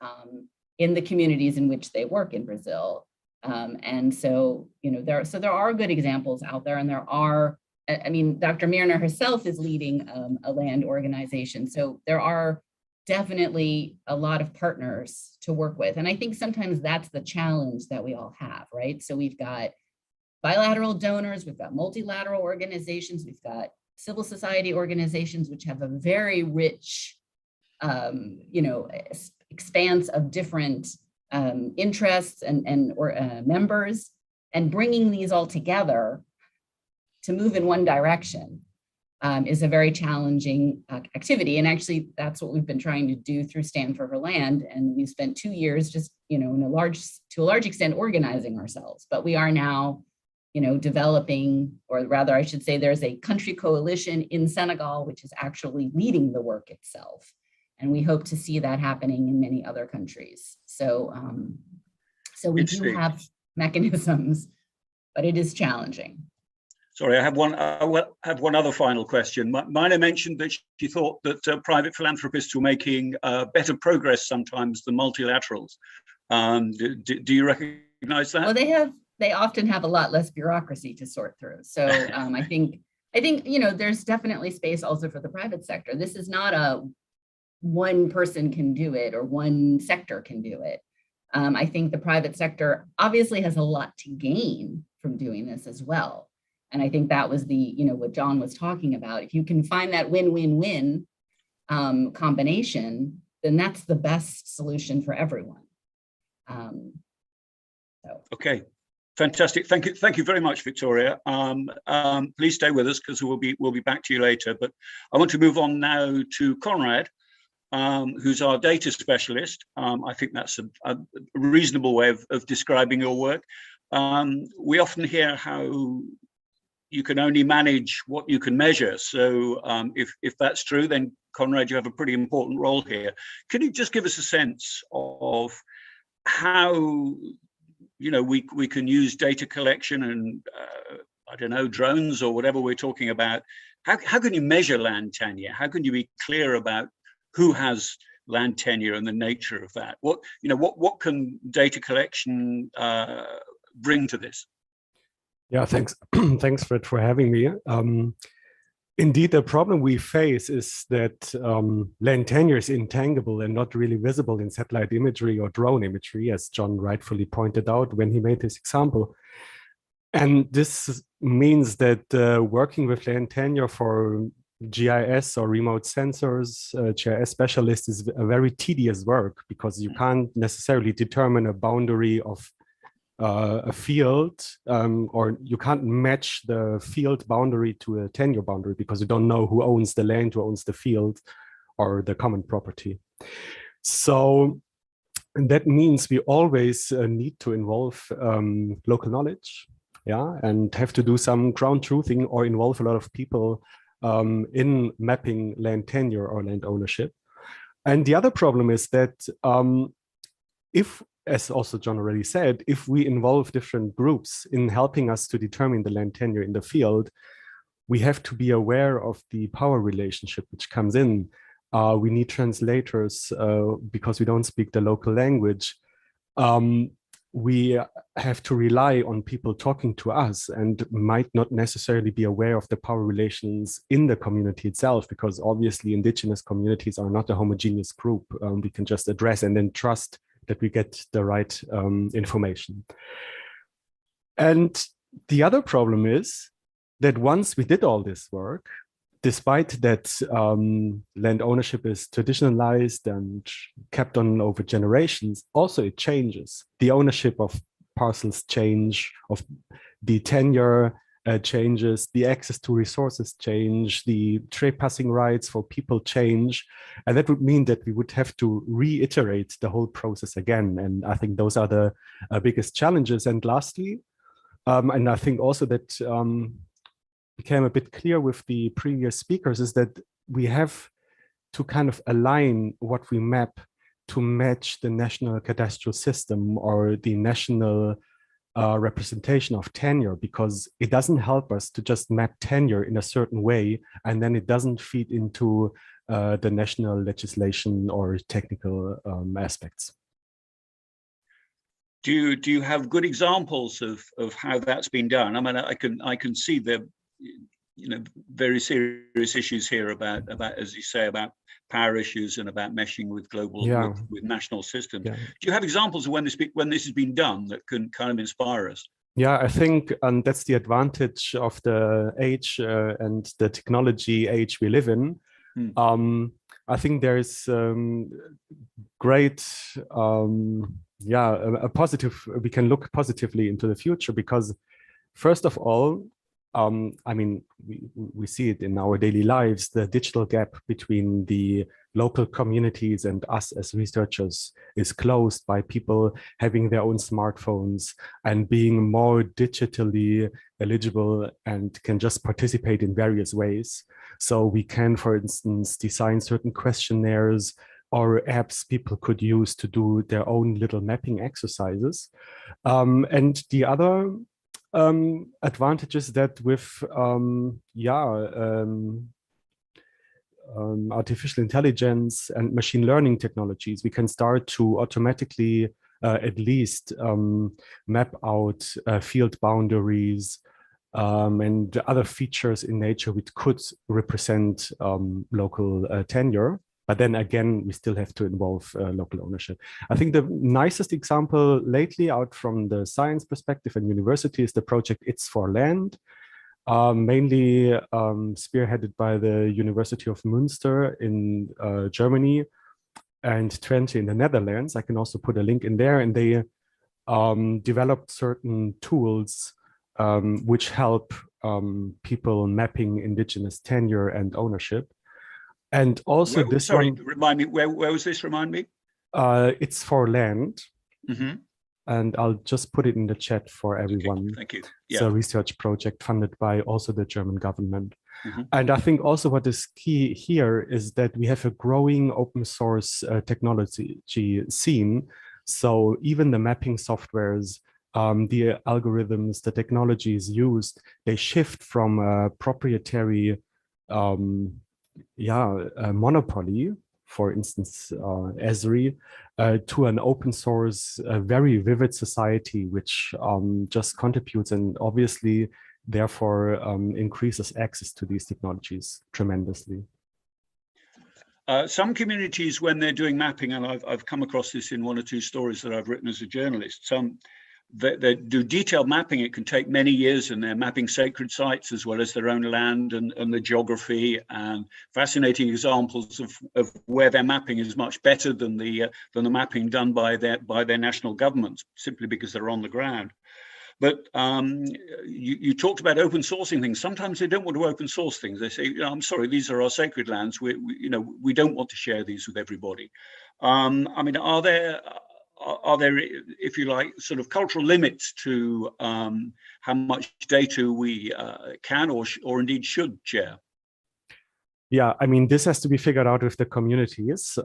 in the communities in which they work in Brazil. And so, there are good examples out there, and there are, Dr. Mirna herself is leading a land organization. So there are definitely a lot of partners to work with. And I think sometimes that's the challenge that we all have, right? So we've got bilateral donors, we've got multilateral organizations, we've got civil society organizations, which have a very rich, expanse of different interests and members, and bringing these all together to move in one direction is a very challenging activity. And actually, that's what we've been trying to do through Stand for Her Land. And we've spent 2 years just, to a large extent, organizing ourselves. But we are now, developing, or rather, I should say, there's a country coalition in Senegal, which is actually leading the work itself. And we hope to see that happening in many other countries. So, we do have mechanisms, but it is challenging. Sorry, I have one other final question. Mina mentioned that she thought that private philanthropists were making better progress sometimes than multilaterals. Do you recognize that? Well, they often have a lot less bureaucracy to sort through. So I think, there's definitely space also for the private sector. This is not a one person can do it or one sector can do it. I think the private sector obviously has a lot to gain from doing this as well. And I think that was what John was talking about. If you can find that win-win-win combination, then that's the best solution for everyone. Okay, fantastic. Thank you very much, Victoria. Please stay with us because we'll be back to you later. But I want to move on now to Conrad, who's our data specialist. I think that's a reasonable way of describing your work. We often hear how you can only manage what you can measure. So if that's true, then Conrad, you have a pretty important role here. Can you just give us a sense of how we can use data collection and I don't know, drones or whatever we're talking about? How can you measure land tenure? How can you be clear about who has land tenure and the nature of that? What can data collection bring to this? Yeah, thanks. Thanks, Fred, for having me. Indeed, the problem we face is that land tenure is intangible and not really visible in satellite imagery or drone imagery, as John rightfully pointed out when he made this example. And this means that working with land tenure for GIS or remote sensors, GIS specialists is a very tedious work because you can't necessarily determine a boundary of a field, or you can't match the field boundary to a tenure boundary because you don't know who owns the land, who owns the field, or the common property. So that means we always need to involve local knowledge, and have to do some ground truthing or involve a lot of people in mapping land tenure or land ownership. And the other problem is that as also John already said, if we involve different groups in helping us to determine the land tenure in the field, we have to be aware of the power relationship which comes in. We need translators because we don't speak the local language. We have to rely on people talking to us and might not necessarily be aware of the power relations in the community itself, because obviously indigenous communities are not a homogeneous group. We can just address and then trust that we get the right information. And the other problem is that once we did all this work, despite that land ownership is traditionalized and kept on over generations, also it changes. The ownership of parcels change, of the tenure changes, the access to resources change, the trespassing rights for people change. And that would mean that we would have to reiterate the whole process again. And I think those are the biggest challenges. And lastly, and I think also that became a bit clear with the previous speakers, is that we have to kind of align what we map to match the national cadastral system or the national representation of tenure, because it doesn't help us to just map tenure in a certain way and then it doesn't feed into the national legislation or technical aspects. Do you have good examples of how that's been done? I mean, I can see the very serious issues here about as you say, about power issues and about meshing with global with national systems. Do you have examples of when this has been done that can kind of inspire us? Yeah, I think that's the advantage of the age and the technology age we live in. I think there is great a positive, we can look positively into the future, because first of all, I mean, we see it in our daily lives, the digital gap between the local communities and us as researchers is closed by people having their own smartphones and being more digitally eligible and can just participate in various ways. So we can, for instance, design certain questionnaires or apps people could use to do their own little mapping exercises. And the other advantages that with artificial intelligence and machine learning technologies, we can start to automatically at least map out field boundaries and other features in nature which could represent local tenure. But then again, we still have to involve local ownership. I think the nicest example lately out from the science perspective and university is the project It's for Land, mainly spearheaded by the University of Münster in Germany and Twente in the Netherlands. I can also put a link in there, and they developed certain tools which help people mapping indigenous tenure and ownership. And also remind me, where was this, remind me? It's for Land. Mm-hmm. And I'll just put it in the chat for everyone. Okay, thank you. Yeah. It's a research project funded by also the German government. Mm-hmm. And I think also what is key here is that we have a growing open source technology scene. So even the mapping softwares, the algorithms, the technologies used, they shift from proprietary monopoly, for instance, Esri, to an open source, very vivid society, which just contributes and obviously, therefore, increases access to these technologies tremendously. Some communities, when they're doing mapping, and I've come across this in one or two stories that I've written as a journalist, they do detailed mapping. It can take many years, and they're mapping sacred sites as well as their own land and the geography, and fascinating examples of where their mapping is much better than the mapping done by their national governments, simply because they're on the ground. But you talked about open sourcing things. Sometimes they don't want to open source things. They say, I'm sorry, these are our sacred lands. We don't want to share these with everybody. I mean, are there, if you like, sort of cultural limits to how much data we can or indeed should share? Yeah, I mean, this has to be figured out with the communities.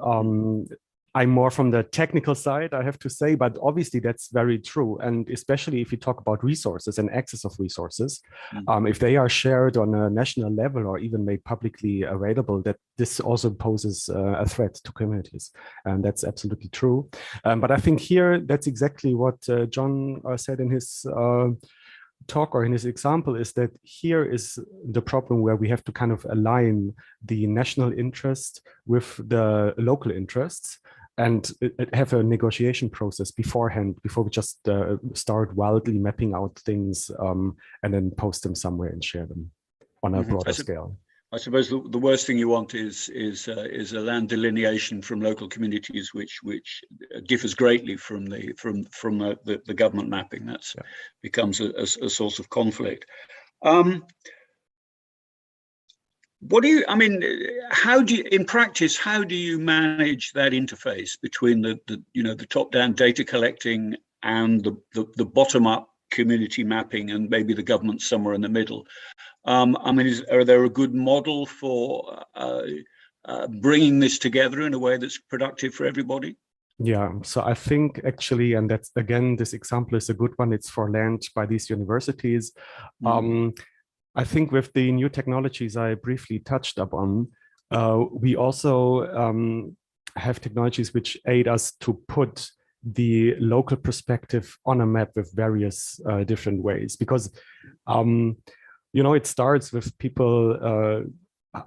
I'm more from the technical side, I have to say, but obviously that's very true. And especially if you talk about resources and access of resources, if they are shared on a national level or even made publicly available, that this also poses a threat to communities. And that's absolutely true. But I think here, that's exactly what John said in his talk or in his example, is that here is the problem where we have to kind of align the national interest with the local interests and have a negotiation process beforehand, before we just start wildly mapping out things and then post them somewhere and share them on a broader scale. I suppose the worst thing you want is a land delineation from local communities, which differs greatly from the government mapping. That's becomes a source of conflict. How do you, in practice, how do you manage that interface between the top-down data collecting and the bottom-up community mapping and maybe the government somewhere in the middle? Are there a good model for bringing this together in a way that's productive for everybody? Yeah, so I think actually, and that's again, this example is a good one. It's for land by these universities. I think with the new technologies I briefly touched upon, we also have technologies which aid us to put the local perspective on a map with various different ways, because it starts with people.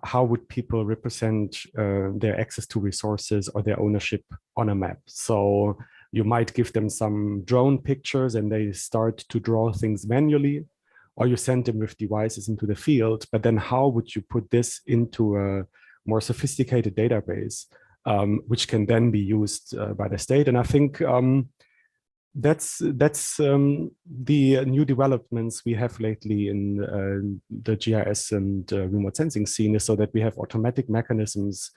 How would people represent their access to resources or their ownership on a map? So you might give them some drone pictures and they start to draw things manually, or you send them with devices into the field. But then how would you put this into a more sophisticated database, which can then be used by the state? And I think that's the new developments we have lately in the GIS and remote sensing scene, is so that we have automatic mechanisms.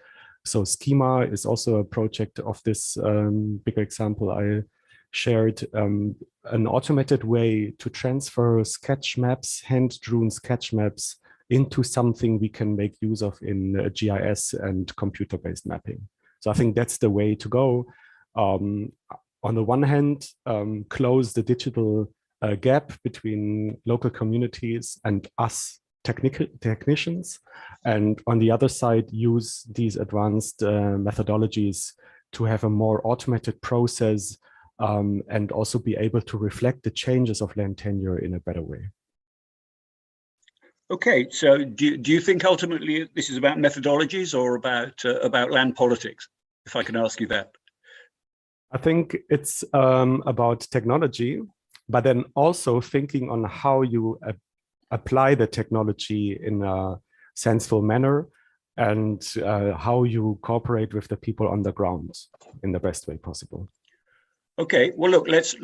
So Schema is also a project of this bigger example I shared, an automated way to transfer sketch maps, hand-drawn sketch maps, into something we can make use of in GIS and computer-based mapping. So I think that's the way to go. On the one hand, close the digital gap between local communities and us technicians. And on the other side, use these advanced methodologies to have a more automated process and also be able to reflect the changes of land tenure in a better way. Okay, so do you think ultimately this is about methodologies or about land politics, if I can ask you that? I think it's about technology, but then also thinking on how you apply the technology in a sensible manner, and how you cooperate with the people on the ground in the best way possible. Okay, well, look, let's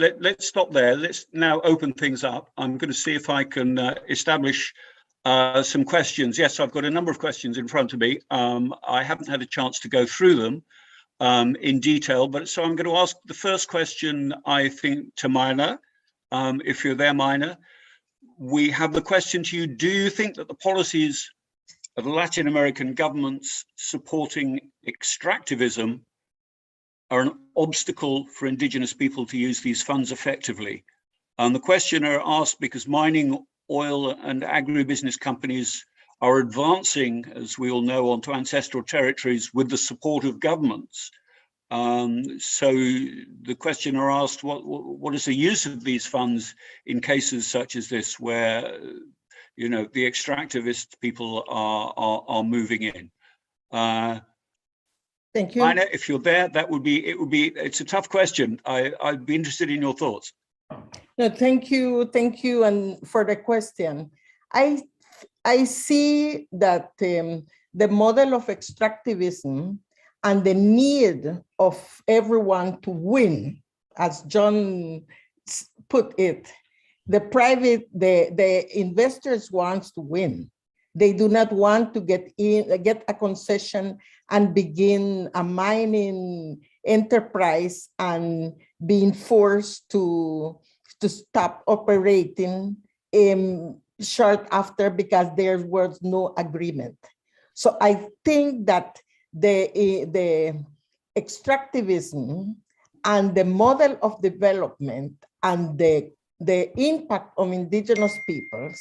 stop there. Let's now open things up. I'm going to see if I can establish some questions. Yes, I've got a number of questions in front of me. I haven't had a chance to go through them in detail, but so I'm going to ask the first question, I think, to Mina, if you're there, Mina. We have the question to you: do you think that the policies of Latin American governments supporting extractivism are an obstacle for indigenous people to use these funds effectively? And the questioner asked because mining, oil and agribusiness companies are advancing, as we all know, onto ancestral territories with the support of governments. So the questioner asked, what is the use of these funds in cases such as this, where, you know, the extractivist people are moving in? Thank you. Mina, if you're there, it's a tough question. I'd be interested in your thoughts. No, thank you, and for the question. I see that the model of extractivism and the need of everyone to win, as John put it, the investors want to win. They do not want to get a concession and begin a mining enterprise and being forced to stop operating short after because there was no agreement. So I think that the extractivism and the model of development and the impact on indigenous peoples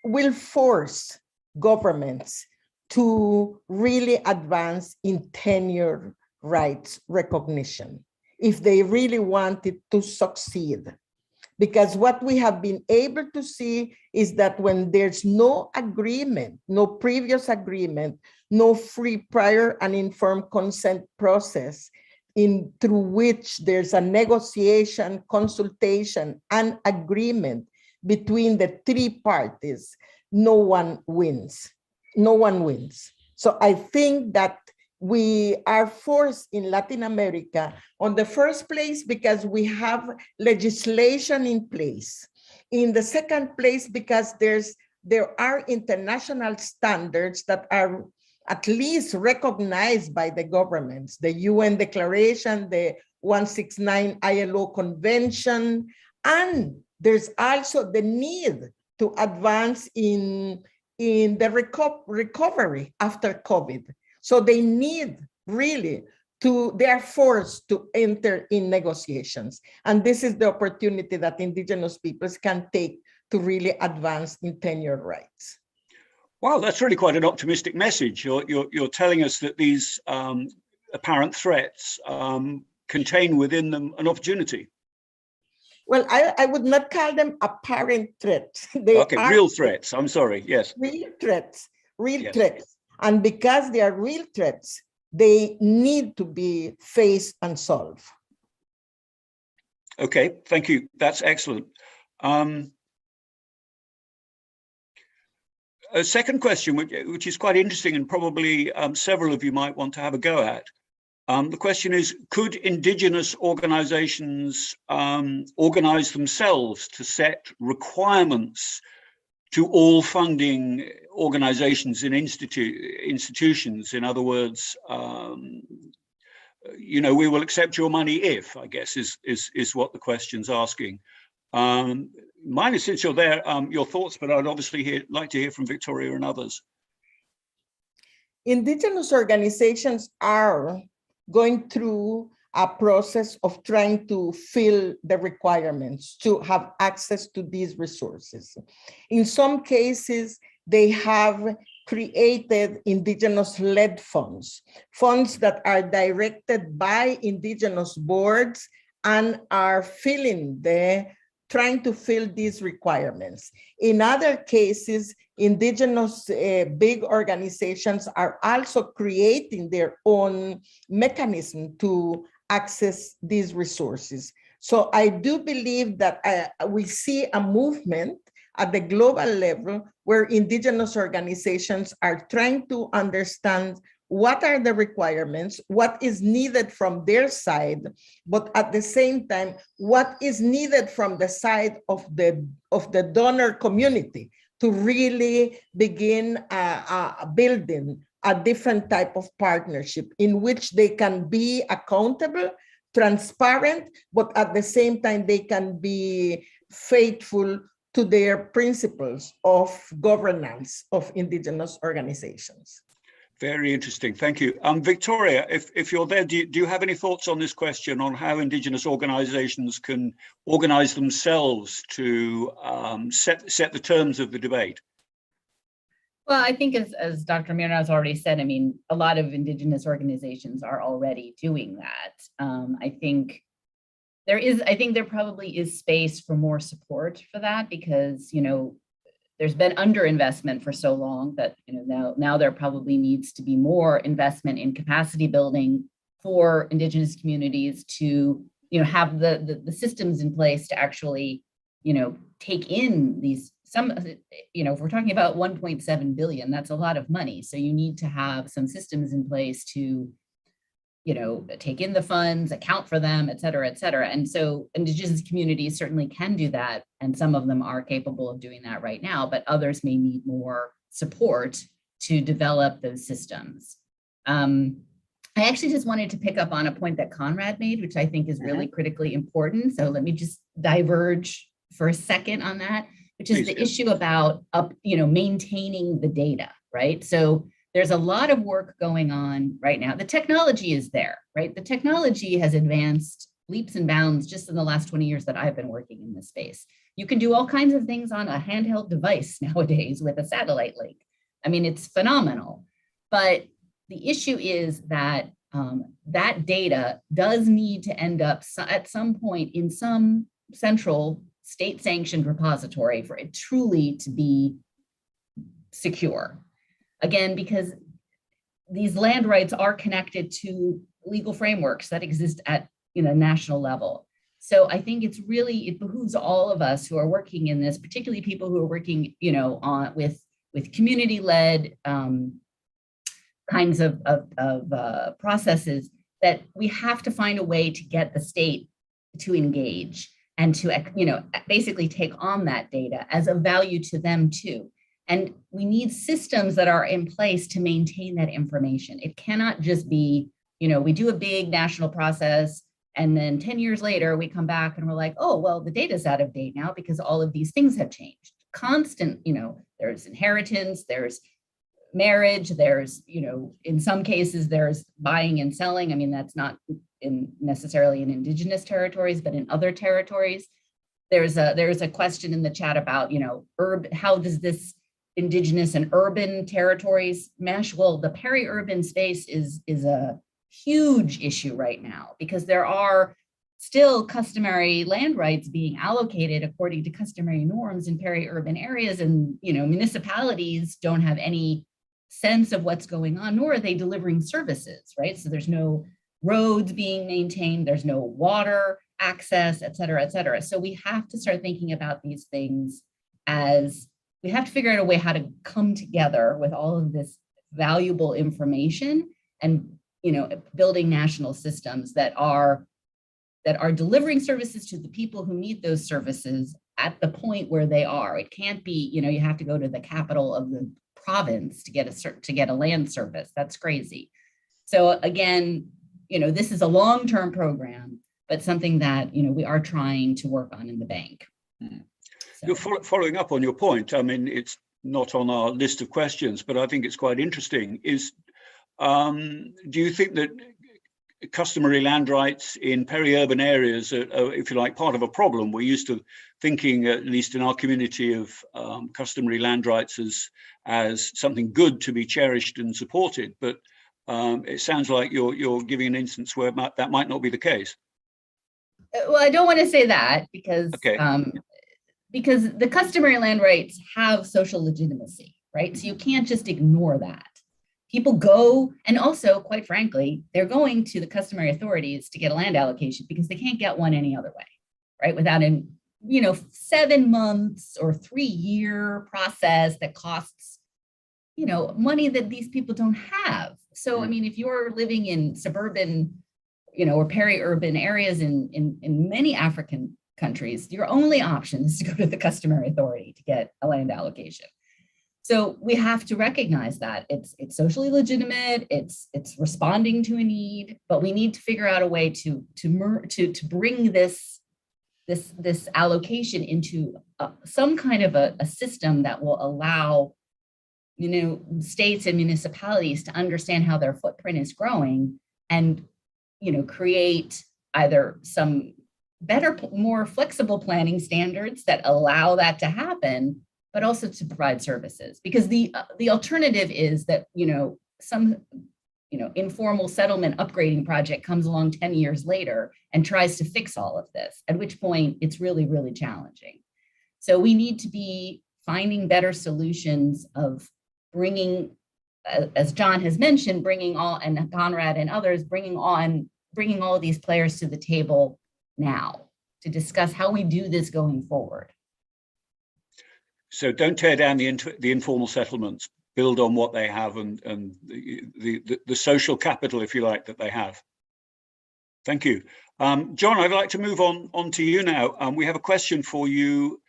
will force governments to really advance in tenure rights recognition if they really wanted to succeed. Because what we have been able to see is that when there's no agreement, no previous agreement, no free, prior, and informed consent process through which there's a negotiation, consultation, and agreement between the three parties, no one wins. No one wins. So I think that we are forced in Latin America, on the first place, because we have legislation in place. In the second place, because there are international standards that are at least recognized by the governments, the UN Declaration, the 169 ILO Convention, and there's also the need to advance in the recovery after COVID. So they need really they are forced to enter in negotiations. And this is the opportunity that indigenous peoples can take to really advance in tenure rights. Wow, that's really quite an optimistic message. You're telling us that these apparent threats contain within them an opportunity. Well, I would not call them apparent threats. Okay, real threats. I'm sorry. Yes. Real threats. Real threats. And because they are real threats, they need to be faced and solved. Okay, thank you. That's excellent. A second question, which is quite interesting and probably several of you might want to have a go at. The question is, could indigenous organizations organize themselves to set requirements to all funding organizations and institutions? In other words, you know, we will accept your money if, I guess, is what the question's asking. Mine is, since you're there, your thoughts, but I'd obviously like to hear from Victoria and others. Indigenous organizations are going through a process of trying to fill the requirements to have access to these resources. In some cases, they have created indigenous-led funds that are directed by indigenous boards and are trying to fill these requirements. In other cases, indigenous big organizations are also creating their own mechanism to access these resources. So I do believe that we see a movement at the global level where indigenous organizations are trying to understand what are the requirements, what is needed from their side, but at the same time, what is needed from the side of the donor community to really begin building a different type of partnership in which they can be accountable, transparent, but at the same time, they can be faithful to their principles of governance of indigenous organizations. Very interesting. Thank you. Victoria, if you're there, do you have any thoughts on this question on how indigenous organizations can organize themselves to set the terms of the debate? Well, I think as Dr. Mirna has already said, I mean, a lot of indigenous organizations are already doing that. I think there probably is space for more support for that because, you know, there's been underinvestment for so long that, you know, now there probably needs to be more investment in capacity building for indigenous communities to, you know, have the systems in place to actually, you know, take in these, you know, if we're talking about 1.7 billion, that's a lot of money. So you need to have some systems in place to, you know, take in the funds, account for them, et cetera, et cetera. And so indigenous communities certainly can do that. And some of them are capable of doing that right now, but others may need more support to develop those systems. I actually just wanted to pick up on a point that Conrad made, which I think is really critically important. So let me just diverge for a second on that, which is the issue about, you know, maintaining the data, right? So there's a lot of work going on right now. The technology is there, right? The technology has advanced leaps and bounds just in the last 20 years that I've been working in this space. You can do all kinds of things on a handheld device nowadays with a satellite link. I mean, it's phenomenal. But the issue is that that data does need to end up at some point in some central state-sanctioned repository for it truly to be secure. Again, because these land rights are connected to legal frameworks that exist at, you know, national level. So I think it behooves all of us who are working in this, particularly people who are working, you know, with community-led kinds of processes, that we have to find a way to get the state to engage and to, you know, basically take on that data as a value to them too. And we need systems that are in place to maintain that information. It cannot just be, you know, we do a big national process and then 10 years later we come back and we're like, oh, well, the data's out of date now because all of these things have changed. Constant, you know, there's inheritance, there's marriage, there's, you know, in some cases there's buying and selling. I mean, that's not necessarily in indigenous territories, but in other territories. There's a question in the chat about, you know, how does this indigenous and urban territories mesh? Well, the peri-urban space is a huge issue right now because there are still customary land rights being allocated according to customary norms in peri-urban areas, and, you know, municipalities don't have any sense of what's going on, nor are they delivering services, right? So there's no roads being maintained, there's no water access, et cetera, et cetera. So we have to start thinking about these things as we have to figure out a way how to come together with all of this valuable information and, you know, building national systems that are delivering services to the people who need those services at the point where they are. It can't be, you know, you have to go to the capital of the province to get a land service. That's crazy. So again, you know, this is a long-term program, but something that, you know, we are trying to work on in the bank. So. You're following up on your point. I mean, it's not on our list of questions, but I think it's quite interesting. Do you think that customary land rights in peri-urban areas are, if you like, part of a problem? We're used to thinking, at least in our community, of customary land rights as something good to be cherished and supported, but it sounds like you're giving an instance where that might not be the case. Well, I don't want to say that Okay. because the customary land rights have social legitimacy, right? So you can't just ignore that. People go, and also, quite frankly, they're going to the customary authorities to get a land allocation because they can't get one any other way, right? Without a 7 months or 3-year process that costs money that these people don't have. So, I mean, if you're living in suburban, or peri-urban areas in many African countries, your only option is to go to the customary authority to get a land allocation. So we have to recognize that it's socially legitimate, it's responding to a need, but we need to figure out a way to bring this allocation into some kind of a system that will allow states and municipalities to understand how their footprint is growing and create either some better, more flexible planning standards that allow that to happen, but also to provide services. Because the alternative is that some informal settlement upgrading project comes along 10 years later and tries to fix all of this, at which point it's really, really challenging. So we need to be finding better solutions of bringing, as John has mentioned, and Conrad and others, bringing all of these players to the table now to discuss how we do this going forward. So don't tear down the informal settlements, build on what they have and the social capital, if you like, that they have. Thank you. John, I'd like to move on to you now. We have a question for you.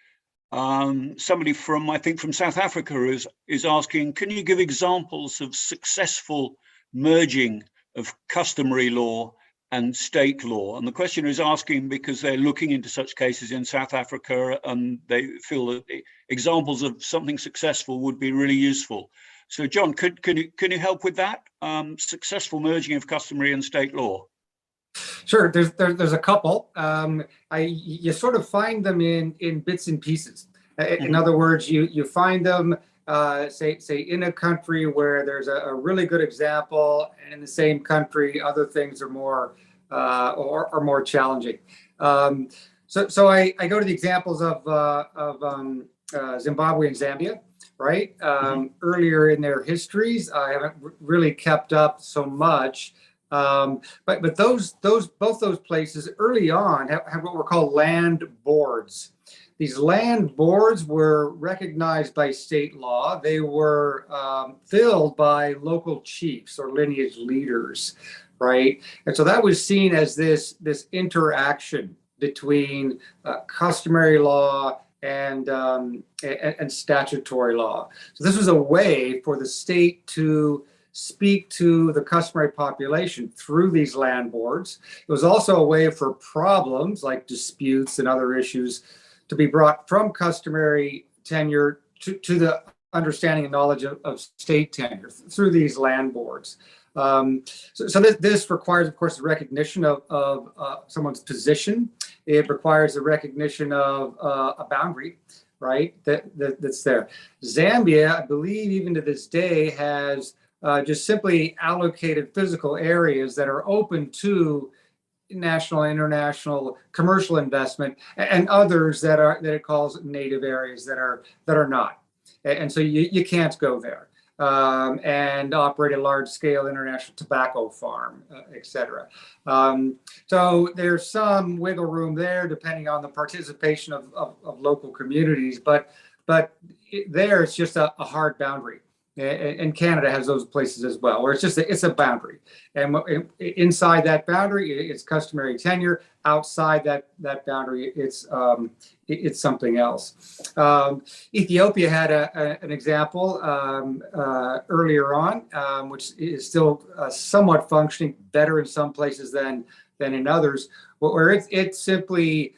Somebody I think from South Africa is asking, can you give examples of successful merging of customary law and state law? And the questioner is asking because they're looking into such cases in South Africa and they feel that examples of something successful would be really useful. So John, can you help with that? Successful merging of customary and state law? Sure, there's a couple. You sort of find them in bits and pieces. In other words, you find them say in a country where there's a really good example, and in the same country other things are more more challenging. So I go to the examples of Zimbabwe and Zambia, right? Earlier in their histories, I haven't really kept up so much. But both those places early on have what were called land boards. These land boards were recognized by state law. They were filled by local chiefs or lineage leaders, right? And so that was seen as this interaction between customary law and statutory law. So this was a way for the state to speak to the customary population through these land boards. It was also a way for problems like disputes and other issues to be brought from customary tenure to the understanding and knowledge of state tenure through these land boards. So this requires, of course, the recognition of someone's position. It requires the recognition of a boundary, right, that's there. Zambia, I believe, even to this day, has just simply allocated physical areas that are open to national and international commercial investment, and others that it calls native areas that are not. And so you can't go there and operate a large-scale international tobacco farm, et cetera. So there's some wiggle room there depending on the participation of local communities, but there it's just a hard boundary. And Canada has those places as well, where it's a boundary, and inside that boundary it's customary tenure. Outside that boundary, it's something else. Ethiopia had an example earlier on, which is still somewhat functioning, better in some places than in others, where it simply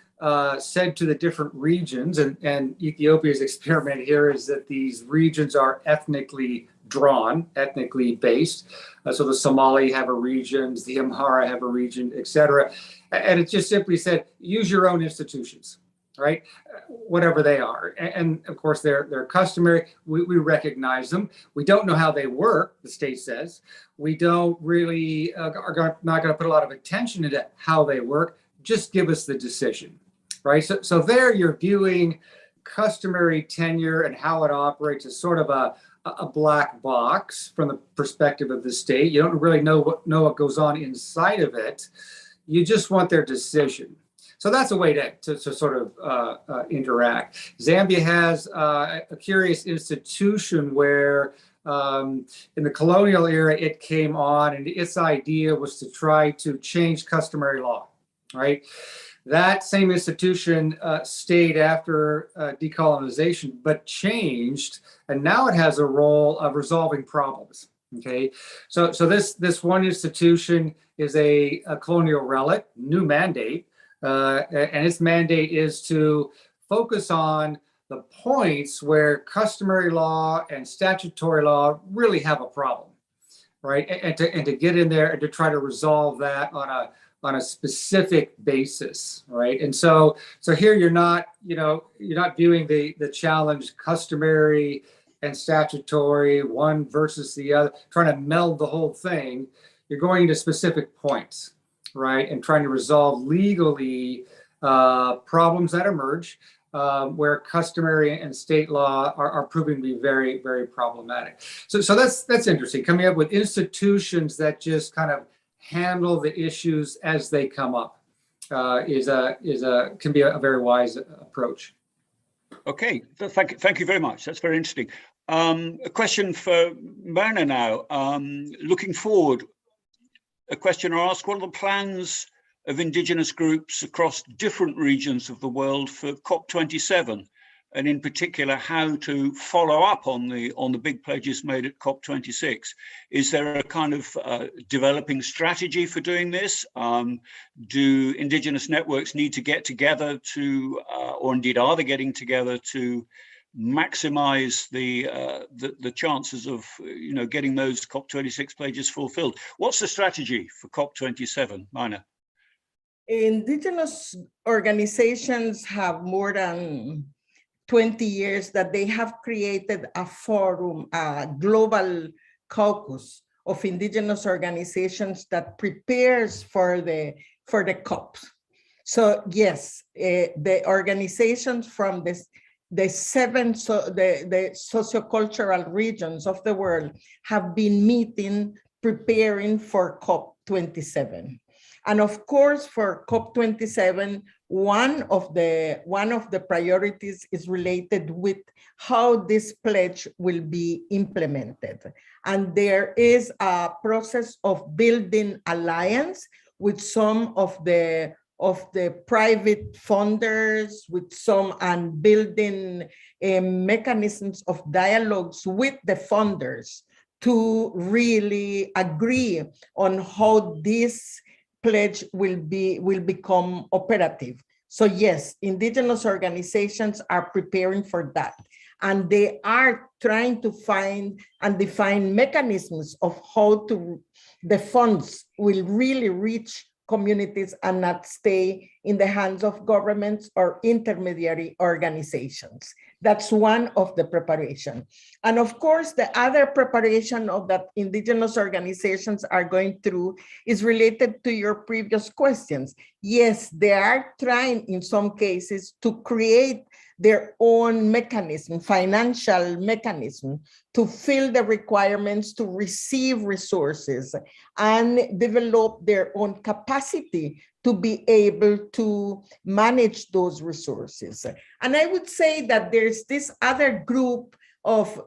said to the different regions, and Ethiopia's experiment here is that these regions are ethnically drawn, ethnically based. So the Somali have a region, the Amhara have a region, et cetera. And it just simply said, use your own institutions, right? Whatever they are. And of course, they're customary. We recognize them. We don't know how they work, the state says. We don't really, not going to put a lot of attention into how they work. just give us the decision, right? So there you're viewing customary tenure and how it operates as sort of a black box from the perspective of the state. You don't really know what goes on inside of it. You just want their decision. So that's a way to sort of interact. Zambia has a curious institution where in the colonial era, it came on, and its idea was to try to change customary law, right? That same institution stayed after decolonization, but changed, and now it has a role of resolving problems. Okay, so this one institution is a colonial relic, new mandate, and its mandate is to focus on the points where customary law and statutory law really have a problem, right? And to get in there and to try to resolve that on a specific basis, right? And so here you're not viewing the challenge customary and statutory, one versus the other, trying to meld the whole thing. You're going to specific points, right? And trying to resolve legally problems that emerge where customary and state law are proving to be very, very problematic. So that's interesting. Coming up with institutions that just kind of handle the issues as they come up can be a very wise approach. Okay, thank you very much. That's very interesting. A question for Myrna now. Looking forward, a questioner asked, what are the plans of Indigenous groups across different regions of the world for COP27, and in particular, how to follow up on the big pledges made at COP26? Is there a kind of developing strategy for doing this? Do Indigenous networks need to get together to, or indeed are they getting together to maximize the chances of getting those COP26 pledges fulfilled? What's the strategy for COP27, Myrna? Indigenous organizations have more than 20 years that they have created a forum, a global caucus of Indigenous organizations that prepares for the COPs. So yes, the organizations from the sociocultural regions of the world have been meeting, preparing for COP27. And of course, for COP27, one of the priorities is related with how this pledge will be implemented. And there is a process of building alliance with some of the private funders, with some, and building mechanisms of dialogues with the funders to really agree on how this pledge will become operative. So yes, Indigenous organizations are preparing for that. And they are trying to find and define mechanisms of how the funds will really reach communities and not stay in the hands of governments or intermediary organizations. That's one of the preparation. And of course, the other preparation of that Indigenous organizations are going through is related to your previous questions. Yes, they are trying in some cases to create their own mechanism, financial mechanism, to fill the requirements to receive resources and develop their own capacity to be able to manage those resources. And I would say that there's this other group of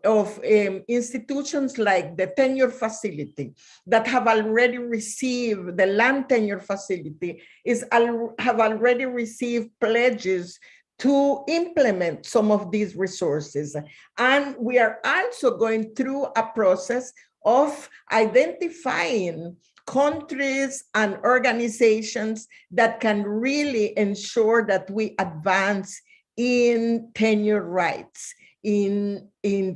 institutions like the tenure facility that have already received, the land tenure facility have already received pledges to implement some of these resources. And we are also going through a process of identifying countries and organizations that can really ensure that we advance in tenure rights in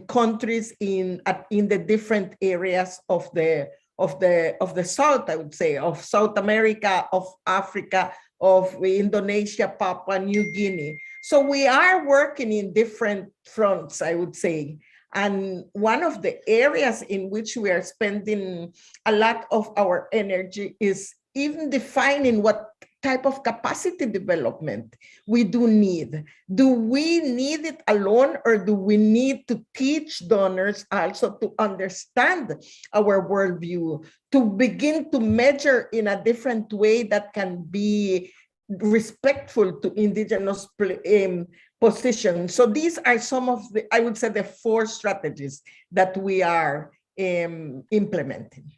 countries in the different areas of the South, I would say, of South America, of Africa, of Indonesia, Papua New Guinea. So we are working in different fronts, I would say. And one of the areas in which we are spending a lot of our energy is even defining what type of capacity development we do need. Do we need it alone, or do we need to teach donors also to understand our worldview, to begin to measure in a different way that can be respectful to indigenous positions? So these are some of the, I would say, the 4 strategies that we are implementing.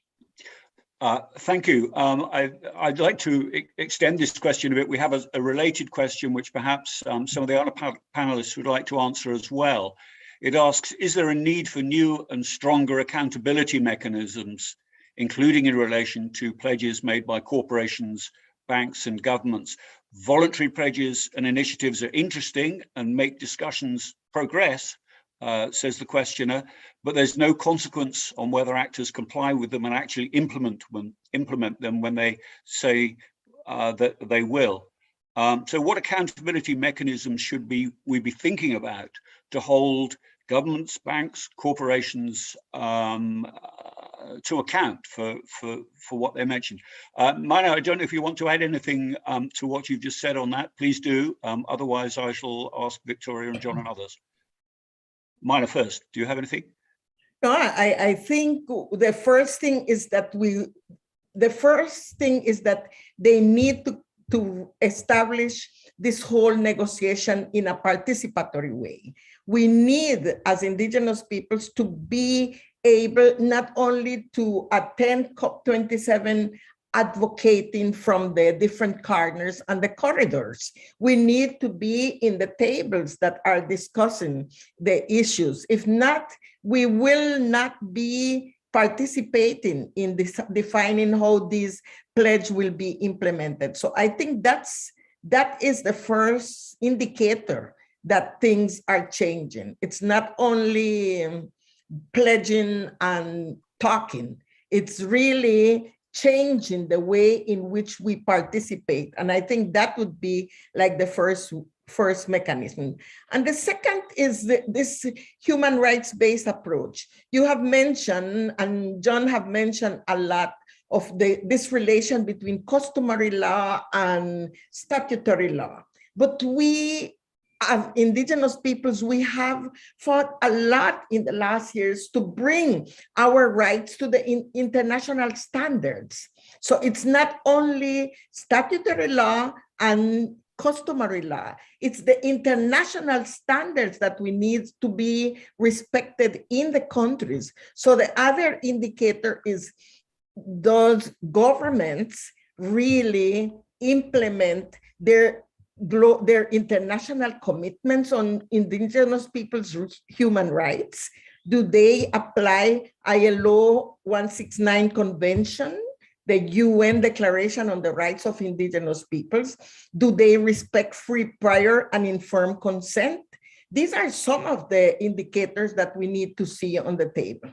Thank you. I'd like to extend this question a bit. We have a related question, which perhaps some of the other panelists would like to answer as well. It asks, is there a need for new and stronger accountability mechanisms, including in relation to pledges made by corporations, banks, and governments? Voluntary pledges and initiatives are interesting and make discussions progress, says the questioner, but there's no consequence on whether actors comply with them and actually implement them when they say that they will. So what accountability mechanisms should we be thinking about to hold governments, banks, corporations to account for what they mentioned? Mina, I don't know if you want to add anything to what you've just said on that. Please do. Otherwise, I shall ask Victoria and John and others. Mina first. Do you have anything? No, I think the first thing is that they need to establish this whole negotiation in a participatory way. We need, as indigenous peoples, to be able not only to attend COP27 advocating from the different corners and the corridors. We need to be in the tables that are discussing the issues. If not, we will not be participating in this, defining how this pledge will be implemented. So I think that is the first indicator that things are changing. It's not only pledging and talking, it's really changing the way in which we participate. And I think that would be like the first mechanism. And the second is this human rights-based approach. You have mentioned, and John have mentioned a lot of this relation between customary law and statutory law. But we, as indigenous peoples, we have fought a lot in the last years to bring our rights to the international standards. So it's not only statutory law and customary law, it's the international standards that we need to be respected in the countries. So the other indicator is those governments really implement their international commitments on indigenous people's human rights. Do they apply ILO 169 convention, the UN Declaration on the Rights of Indigenous Peoples? Do they respect free, prior, and informed consent? These are some of the indicators that we need to see on the table.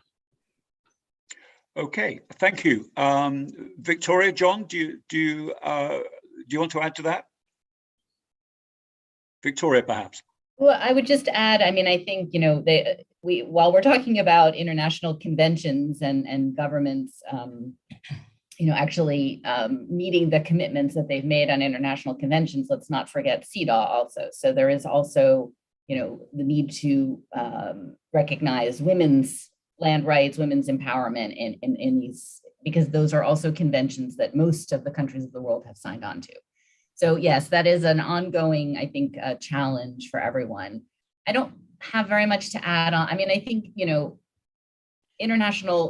Okay, thank you. Victoria, John, do you want to add to that? Victoria, perhaps. Well, I would just add, I mean, I think, you know, while we're talking about international conventions and governments, you know, actually meeting the commitments that they've made on international conventions, let's not forget CEDAW also. So there is also, you know, the need to recognize women's land rights, women's empowerment in these, because those are also conventions that most of the countries of the world have signed on to. So yes, that is an ongoing, I think, challenge for everyone. I don't have very much to add on. I mean, I think, you know,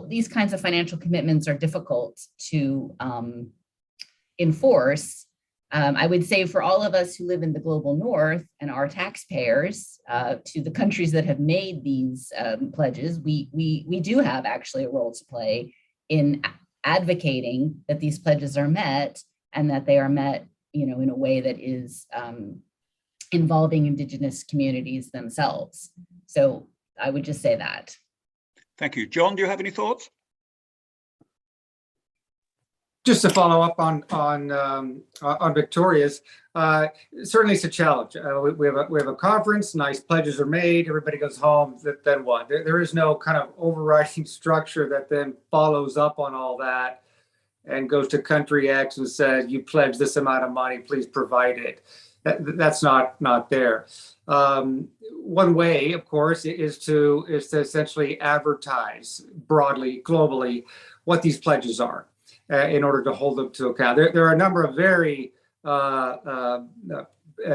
these kinds of financial commitments are difficult to enforce. I would say for all of us who live in the global north and are taxpayers to the countries that have made these pledges, we do have actually a role to play in advocating that these pledges are met and that they are met, you know, in a way that is involving indigenous communities themselves. So I would just say that. Thank you. John, do you have any thoughts? Just to follow up on Victoria's, certainly it's a challenge. We have a conference, nice pledges are made, everybody goes home, then what? There is no kind of overriding structure that then follows up on all that and goes to country X and says, you pledge this amount of money, please provide it. That's not there. One way, of course, is to essentially advertise broadly, globally, what these pledges are in order to hold them to account. There are a number of very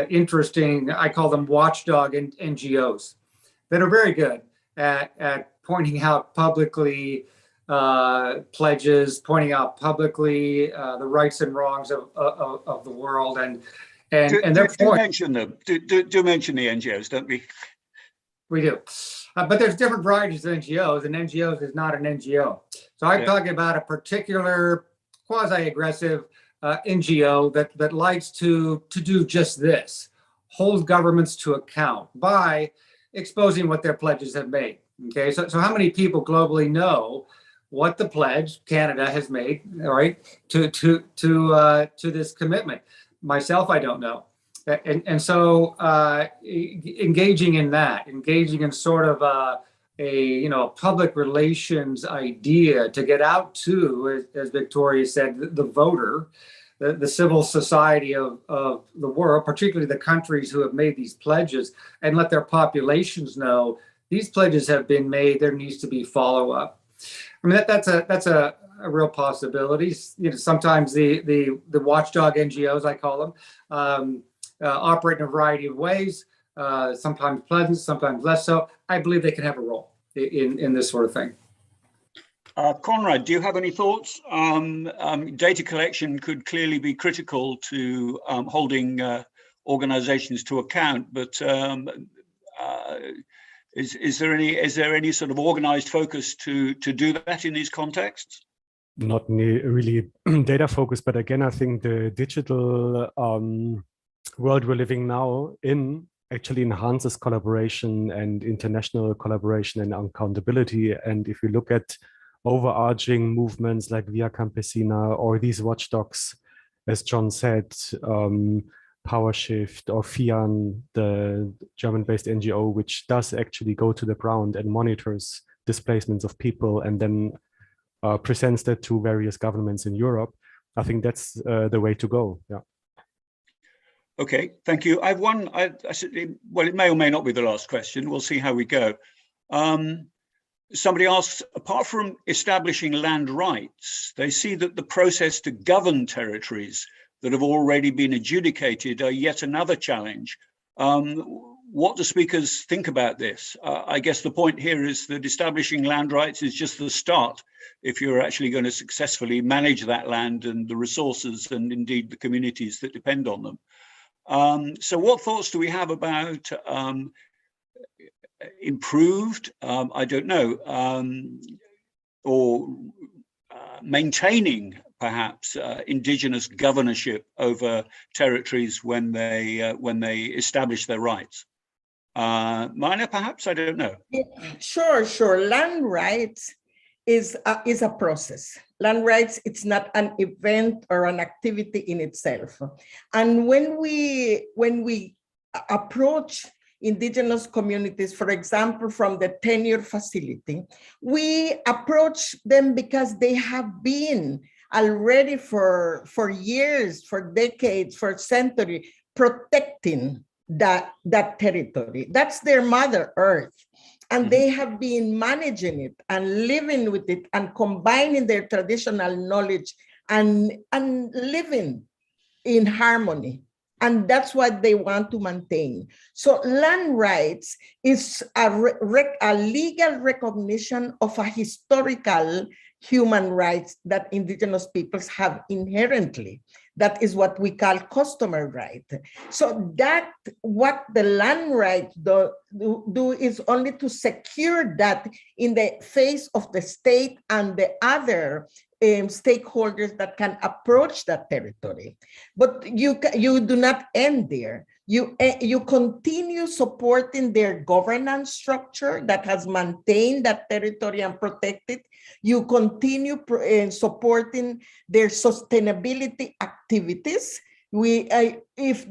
interesting, I call them watchdog NGOs, that are very good at pointing out publicly pledges, pointing out publicly the rights and wrongs of the world, and do mention them. Do mention the NGOs, don't we? We do, but there's different varieties of NGOs, and NGOs is not an NGO. So I'm talking about a particular quasi-aggressive NGO that likes to do just this: hold governments to account by exposing what their pledges have made. Okay, so how many people globally know what the pledge Canada has made, all right, to this commitment? Myself, I don't know. And so engaging in that, engaging in sort of a public relations idea to get out to, as Victoria said, the voter, the civil society of the world, particularly the countries who have made these pledges, and let their populations know these pledges have been made. There needs to be follow-up. I mean, that's a real possibility. Sometimes the watchdog NGOs, I call them, operate in a variety of ways. Sometimes pleasant, sometimes less so. I believe they can have a role in this sort of thing. Conrad, do you have any thoughts? Data collection could clearly be critical to holding organizations to account, but is there any sort of organized focus to do that in these contexts? Not really data focused, but again, I think the digital world we're living now in actually enhances collaboration and international collaboration and accountability. And if you look at overarching movements like Via Campesina or these watchdogs, as John said, PowerShift or FIAN, the German-based NGO, which does actually go to the ground and monitors displacements of people and then presents that to various governments in Europe, I think that's the way to go. Yeah. Okay, thank you. I have one, well, it may or may not be the last question. We'll see how we go. Somebody asks, apart from establishing land rights, they see that the process to govern territories that have already been adjudicated are yet another challenge. What do speakers think about this? I guess the point here is that establishing land rights is just the start if you're actually going to successfully manage that land and the resources and indeed the communities that depend on them. So what thoughts do we have about improved, I don't know, or maintaining perhaps indigenous governorship over territories when they establish their rights? Mina, perhaps, I don't know. Sure. Land rights is a process. Land rights, it's not an event or an activity in itself. And when we approach indigenous communities, for example, from the tenure facility, we approach them because they have been already for years, for decades, for centuries, protecting that territory. That's their Mother Earth. And they have been managing it and living with it and combining their traditional knowledge and living in harmony. And that's what they want to maintain. So land rights is a legal recognition of a historical human rights that indigenous peoples have inherently. That is what we call customary right. So that what the land rights do is only to secure that in the face of the state and the other stakeholders that can approach that territory. But you do not end there. You continue supporting their governance structure that has maintained that territory and protected. You continue supporting their sustainability activities. If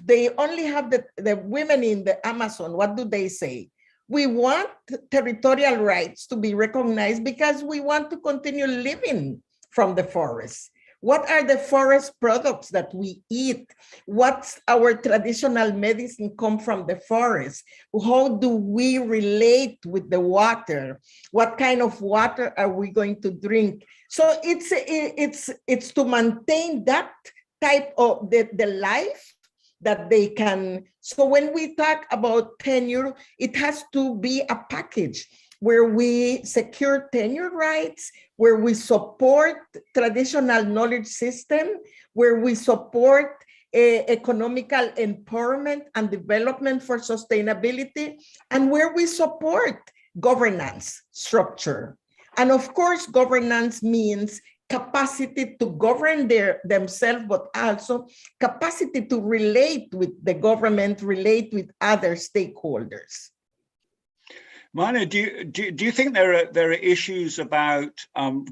they only have the women in the Amazon, what do they say? We want territorial rights to be recognized because we want to continue living from the forest? What are the forest products that we eat? What's our traditional medicine come from the forest? How do we relate with the water? What kind of water are we going to drink? So it's to maintain that type of the life that they can. So when we talk about tenure, it has to be a package where we secure tenure rights, where we support traditional knowledge system, where we support economical empowerment and development for sustainability, and where we support governance structure. And of course, governance means capacity to govern themselves, but also capacity to relate with the government, relate with other stakeholders. Mana, do you think there are issues about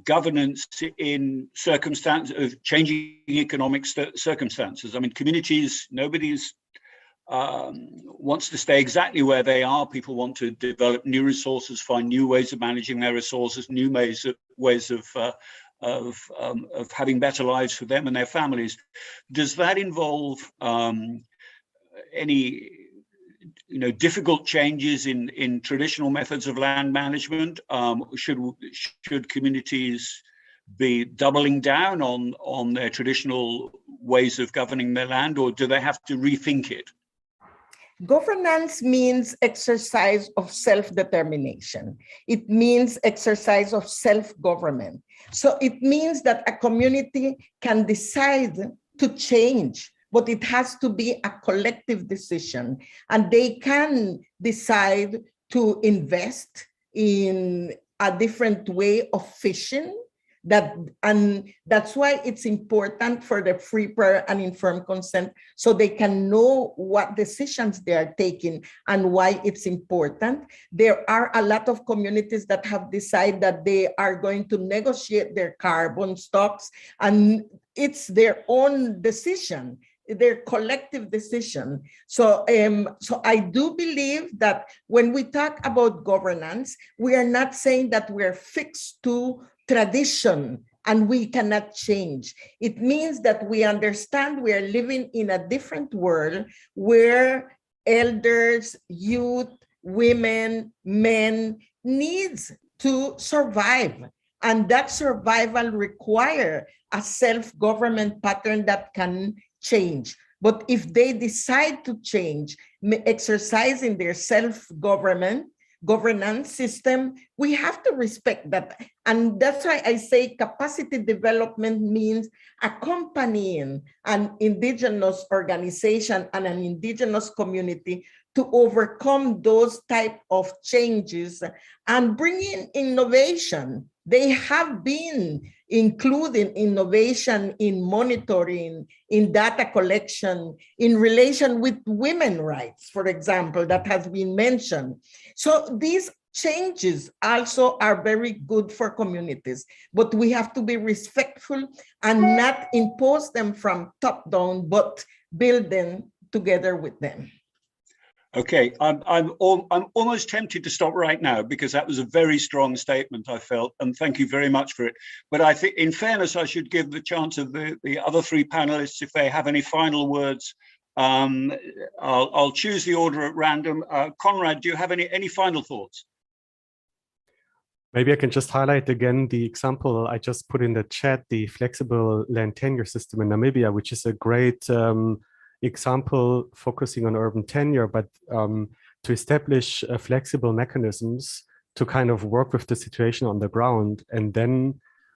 governance in circumstances of changing economic circumstances? I mean, communities, nobody's wants to stay exactly where they are. People want to develop new resources, find new ways of managing their resources, new ways of having better lives for them and their families. Does that involve any difficult changes in traditional methods of land management? Should communities be doubling down on their traditional ways of governing their land, or do they have to rethink it? Governance means exercise of self-determination. It means exercise of self-government. So it means that a community can decide to change, but it has to be a collective decision. And they can decide to invest in a different way of fishing. And that's why it's important for the free, prior, and informed consent, so they can know what decisions they are taking and why it's important. There are a lot of communities that have decided that they are going to negotiate their carbon stocks, and it's their own decision, their collective decision. So I do believe that when we talk about governance, we are not saying that we're fixed to tradition and we cannot change. It means that we understand we are living in a different world where elders, youth, women, men needs to survive. And that survival requires a self-government pattern that can change. But if they decide to change, exercising their self-governance system, we have to respect that. And that's why I say capacity development means accompanying an indigenous organization and an indigenous community to overcome those type of changes and bring in innovation. They have been including innovation in monitoring, in data collection, in relation with women's rights, for example, that has been mentioned. So these changes also are very good for communities, but we have to be respectful and not impose them from top down, but build them together with them. Okay, I'm almost tempted to stop right now because that was a very strong statement, I felt, and thank you very much for it. But I think, in fairness, I should give the chance of the other three panelists if they have any final words. I'll choose the order at random. Conrad, do you have any final thoughts? Maybe I can just highlight again the example I just put in the chat, the flexible land tenure system in Namibia, which is a great example focusing on urban tenure, but to establish flexible mechanisms to kind of work with the situation on the ground and then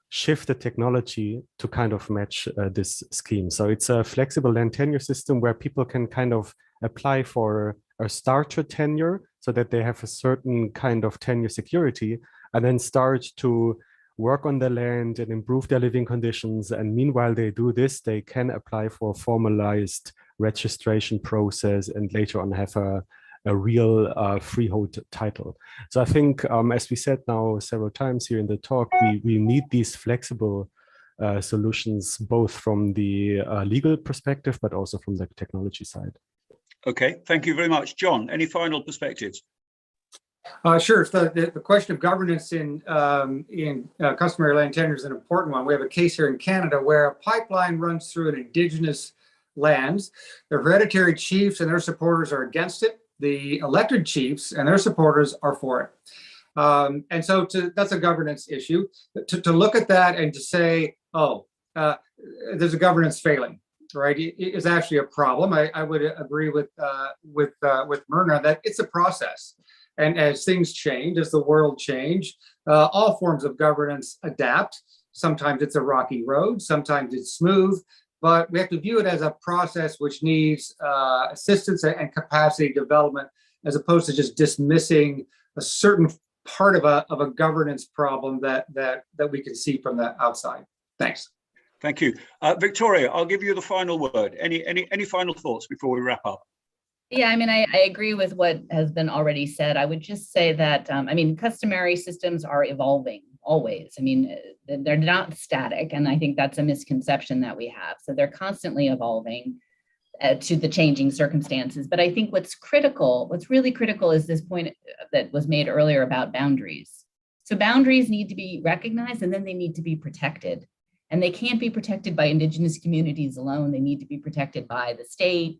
shift the technology to kind of match this scheme. So it's a flexible land tenure system where people can kind of apply for a starter tenure so that they have a certain kind of tenure security and then start to work on the land and improve their living conditions. And meanwhile they do this, they can apply for a formalized registration process and later on have a real freehold title. So I think, as we said now several times here in the talk, we need these flexible solutions, both from the legal perspective, but also from the technology side. Okay, thank you very much. John, any final perspectives? Sure. So the question of governance in customary land tenure is an important one. We have a case here in Canada where a pipeline runs through an Indigenous lands. The hereditary chiefs and their supporters are against it. The elected chiefs and their supporters are for it. And so that's a governance issue. To look at that and to say, oh, there's a governance failing, right, is actually a problem. I would agree with Myrna that it's a process. And as things change, as the world change, all forms of governance adapt. Sometimes it's a rocky road, sometimes it's smooth, but we have to view it as a process which needs assistance and capacity development, as opposed to just dismissing a certain part of a governance problem that we can see from the outside. Thanks. Thank you. Victoria, I'll give you the final word. Any final thoughts before we wrap up? Yeah, I mean, I agree with what has been already said. I would just say that, I mean, customary systems are evolving always. I mean, they're not static. And I think that's a misconception that we have. So they're constantly evolving to the changing circumstances. But I think what's really critical is this point that was made earlier about boundaries. So boundaries need to be recognized and then they need to be protected. And they can't be protected by Indigenous communities alone. They need to be protected by the state,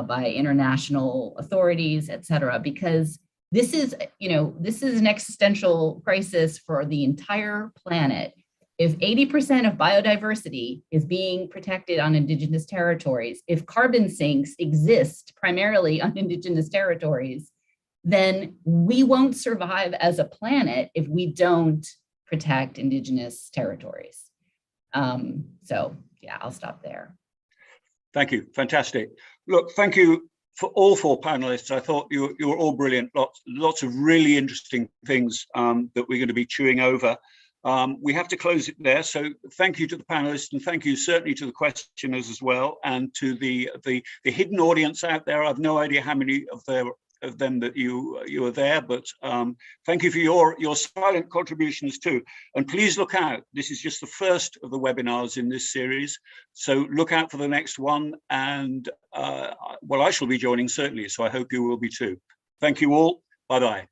by international authorities, et cetera, because this is an existential crisis for the entire planet. If 80% of biodiversity is being protected on Indigenous territories, if carbon sinks exist primarily on Indigenous territories, then we won't survive as a planet if we don't protect Indigenous territories. So yeah, I'll stop there. Thank you. Fantastic. Look, thank you for all four panelists. I thought you were all brilliant. Lots of really interesting things that we're going to be chewing over. We have to close it there. So thank you to the panelists, and thank you certainly to the questioners as well, and to the hidden audience out there. I've no idea how many of them that you are there, but thank you for your silent contributions too. And please look out. This is just the first of the webinars in this series. So look out for the next one. And well, I shall be joining certainly. So I hope you will be too. Thank you all. Bye-bye.